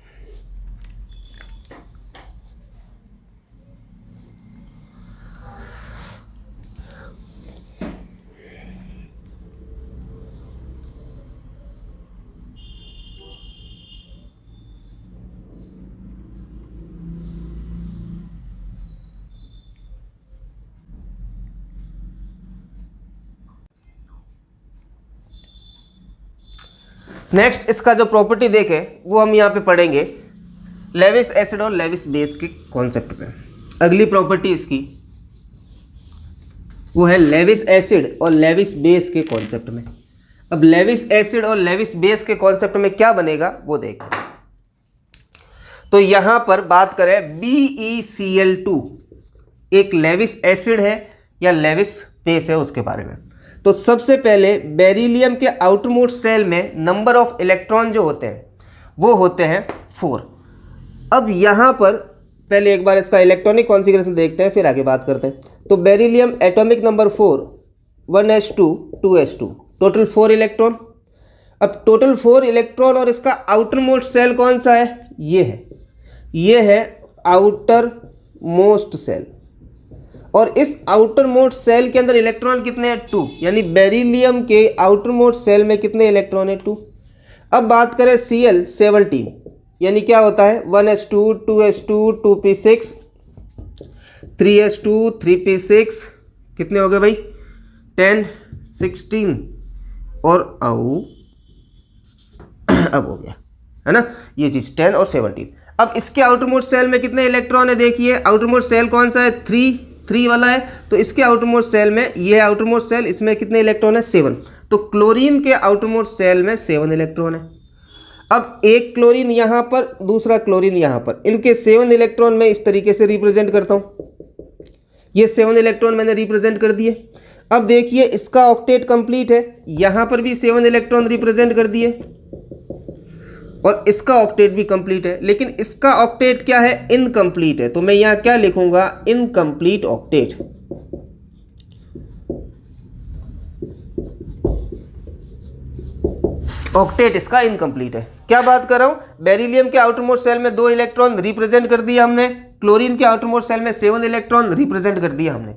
S1: नेक्स्ट इसका जो प्रॉपर्टी देखे वो हम यहाँ पे पढ़ेंगे लेविस एसिड और लेविस बेस के कॉन्सेप्ट पे। अगली प्रॉपर्टी इसकी वो है लेविस एसिड और लेविस बेस के कॉन्सेप्ट में। अब लेविस एसिड और लेविस बेस के कॉन्सेप्ट में क्या बनेगा वो देखते हैं। तो यहाँ पर बात करें BeCl2 एक लेविस एसिड है या लेविस बेस है उसके बारे में। तो सबसे पहले बेरिलियम के आउटर मोस्ट सेल में नंबर ऑफ इलेक्ट्रॉन जो होते हैं वो होते हैं 4। अब यहाँ पर पहले एक बार इसका इलेक्ट्रॉनिक कॉन्फ़िगरेशन देखते हैं फिर आगे बात करते हैं। तो beryllium atomic number 4 1s2 2s2 total 4 electron. अब टोटल 4 इलेक्ट्रॉन और इसका आउटर मोस्ट सेल कौन सा है, ये है आउटर मोस्ट सेल। और इस आउटर मोस्ट सेल के अंदर इलेक्ट्रॉन कितने हैं, 2। यानी बेरिलियम के आउटर मोस्ट सेल में कितने इलेक्ट्रॉन है, 2। अब बात करें Cl17 यानी क्या होता है 1s2 2s2 2p6 3s2 3p6 कितने हो गए भाई 10 16 और अब हो गया है ना ये चीज 10 और 17। अब इसके आउटर मोस्ट सेल में कितने इलेक्ट्रॉन है, देखिए आउटर मोस्ट सेल कौन सा है 3 वाला है। तो इसके आउटर मोस्ट सेल में ये आउटर मोस्ट सेल इसमें कितने इलेक्ट्रॉन है 7। तो क्लोरीन के आउटर मोस्ट सेल में 7 इलेक्ट्रॉन है। अब एक क्लोरीन यहाँ पर दूसरा क्लोरीन यहाँ पर, इनके 7 इलेक्ट्रॉन मैं इस तरीके से रिप्रेजेंट करता हूँ। ये 7 इलेक्ट्रॉन मैंने रिप्रेजेंट कर दिए। अब देखिए इसका ऑक्टेट कंप्लीट है, यहाँ पर भी 7 इलेक्ट्रॉन रिप्रेजेंट कर दिए और इसका ऑक्टेट भी कंप्लीट है। लेकिन इसका ऑक्टेट क्या है, इनकम्प्लीट है। तो मैं यहाँ क्या लिखूंगा, इनकम्प्लीट ऑक्टेट। ऑक्टेट इसका इनकम्प्लीट है। क्या बात कर रहा हूं, बेरिलियम के आउटर मोस्ट सेल में 2 इलेक्ट्रॉन रिप्रेजेंट कर दिया हमने, क्लोरीन के आउटर मोस्ट सेल में 7 इलेक्ट्रॉन रिप्रेजेंट कर दिया हमने,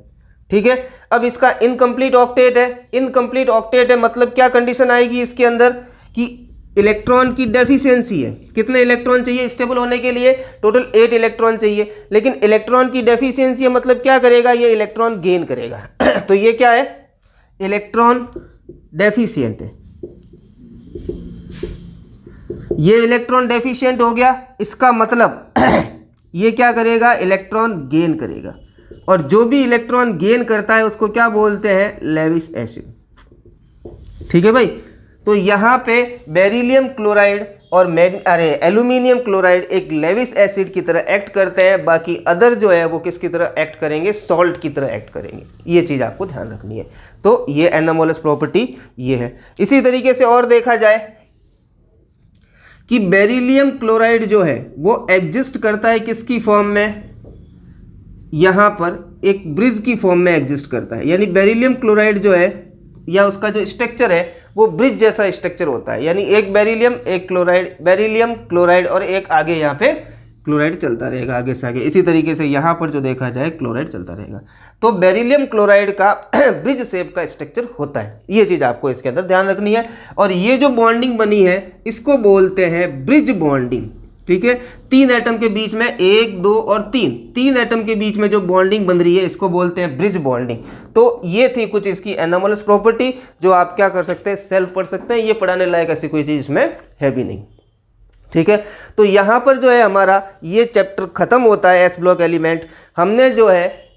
S1: ठीक है। अब इसका इनकम्प्लीट ऑक्टेट है। इनकम्प्लीट ऑक्टेट है मतलब क्या कंडीशन आएगी इसके अंदर कि इलेक्ट्रॉन की डेफिशिएंसी है। कितने इलेक्ट्रॉन चाहिए स्टेबल होने के लिए, टोटल 8 इलेक्ट्रॉन चाहिए। लेकिन इलेक्ट्रॉन की डेफिशिएंसी है मतलब क्या करेगा, ये इलेक्ट्रॉन गेन करेगा। तो ये क्या है, इलेक्ट्रॉन डेफिशिएंट है। ये इलेक्ट्रॉन डेफिशिएंट हो गया, इसका मतलब ये क्या करेगा, इलेक्ट्रॉन गेन करेगा। और जो भी इलेक्ट्रॉन गेन करता है उसको क्या बोलते हैं, लेविस एसिड, ठीक है भाई। तो यहाँ पे बेरिलियम क्लोराइड और एल्यूमिनियम क्लोराइड एक लेविस एसिड की तरह एक्ट करते हैं, बाकी अदर जो है वो किसकी तरह एक्ट करेंगे, सॉल्ट की तरह एक्ट करेंगे। ये चीज़ आपको ध्यान रखनी है। तो ये एनामोलस प्रॉपर्टी ये है। इसी तरीके से और देखा जाए कि बेरिलियम क्लोराइड जो है वो एग्जिस्ट करता है किसकी फॉर्म में, यहाँ पर एक ब्रिज की फॉर्म में एग्जिस्ट करता है। यानी बेरिलियम क्लोराइड जो है या उसका जो स्ट्रक्चर है वो ब्रिज जैसा स्ट्रक्चर होता है। यानी एक बेरिलियम, एक क्लोराइड, बेरिलियम क्लोराइड और एक आगे यहाँ पे क्लोराइड चलता रहेगा आगे से आगे। इसी तरीके से यहाँ पर जो देखा जाए क्लोराइड चलता रहेगा। तो बेरिलियम क्लोराइड का ब्रिज शेप का स्ट्रक्चर होता है। ये चीज़ आपको इसके अंदर ध्यान रखनी है। और ये जो बॉन्डिंग बनी है इसको बोलते हैं ब्रिज बॉन्डिंग। ठीक है, 3 एटम के बीच में 1, 2 और 3 एटम के बीच में जो बॉन्डिंग बन रही है इसको बोलते हैं ब्रिज बॉन्डिंग। तो ये थी कुछ इसकी एनामोलस प्रॉपर्टी जो आप क्या कर सकते हैं, सेल्फ पढ़ सकते हैं। ये पढ़ाने लायक ऐसी कोई चीज़ इसमें है भी नहीं। ठीक है, तो यहाँ पर जो है हमारा ये चैप्टर खत्म होता है, एस ब्लॉक एलिमेंट। हमने जो है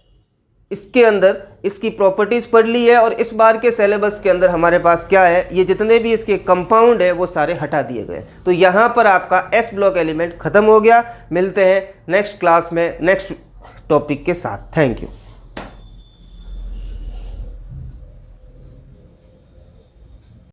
S1: इसके अंदर इसकी प्रॉपर्टीज़ पढ़ ली है और इस बार के सिलेबस के अंदर हमारे पास क्या है, ये जितने भी इसके कंपाउंड है वो सारे हटा दिए गए। तो यहाँ पर आपका एस ब्लॉक एलिमेंट खत्म हो गया। मिलते हैं नेक्स्ट क्लास में नेक्स्ट टॉपिक के साथ। Thank you.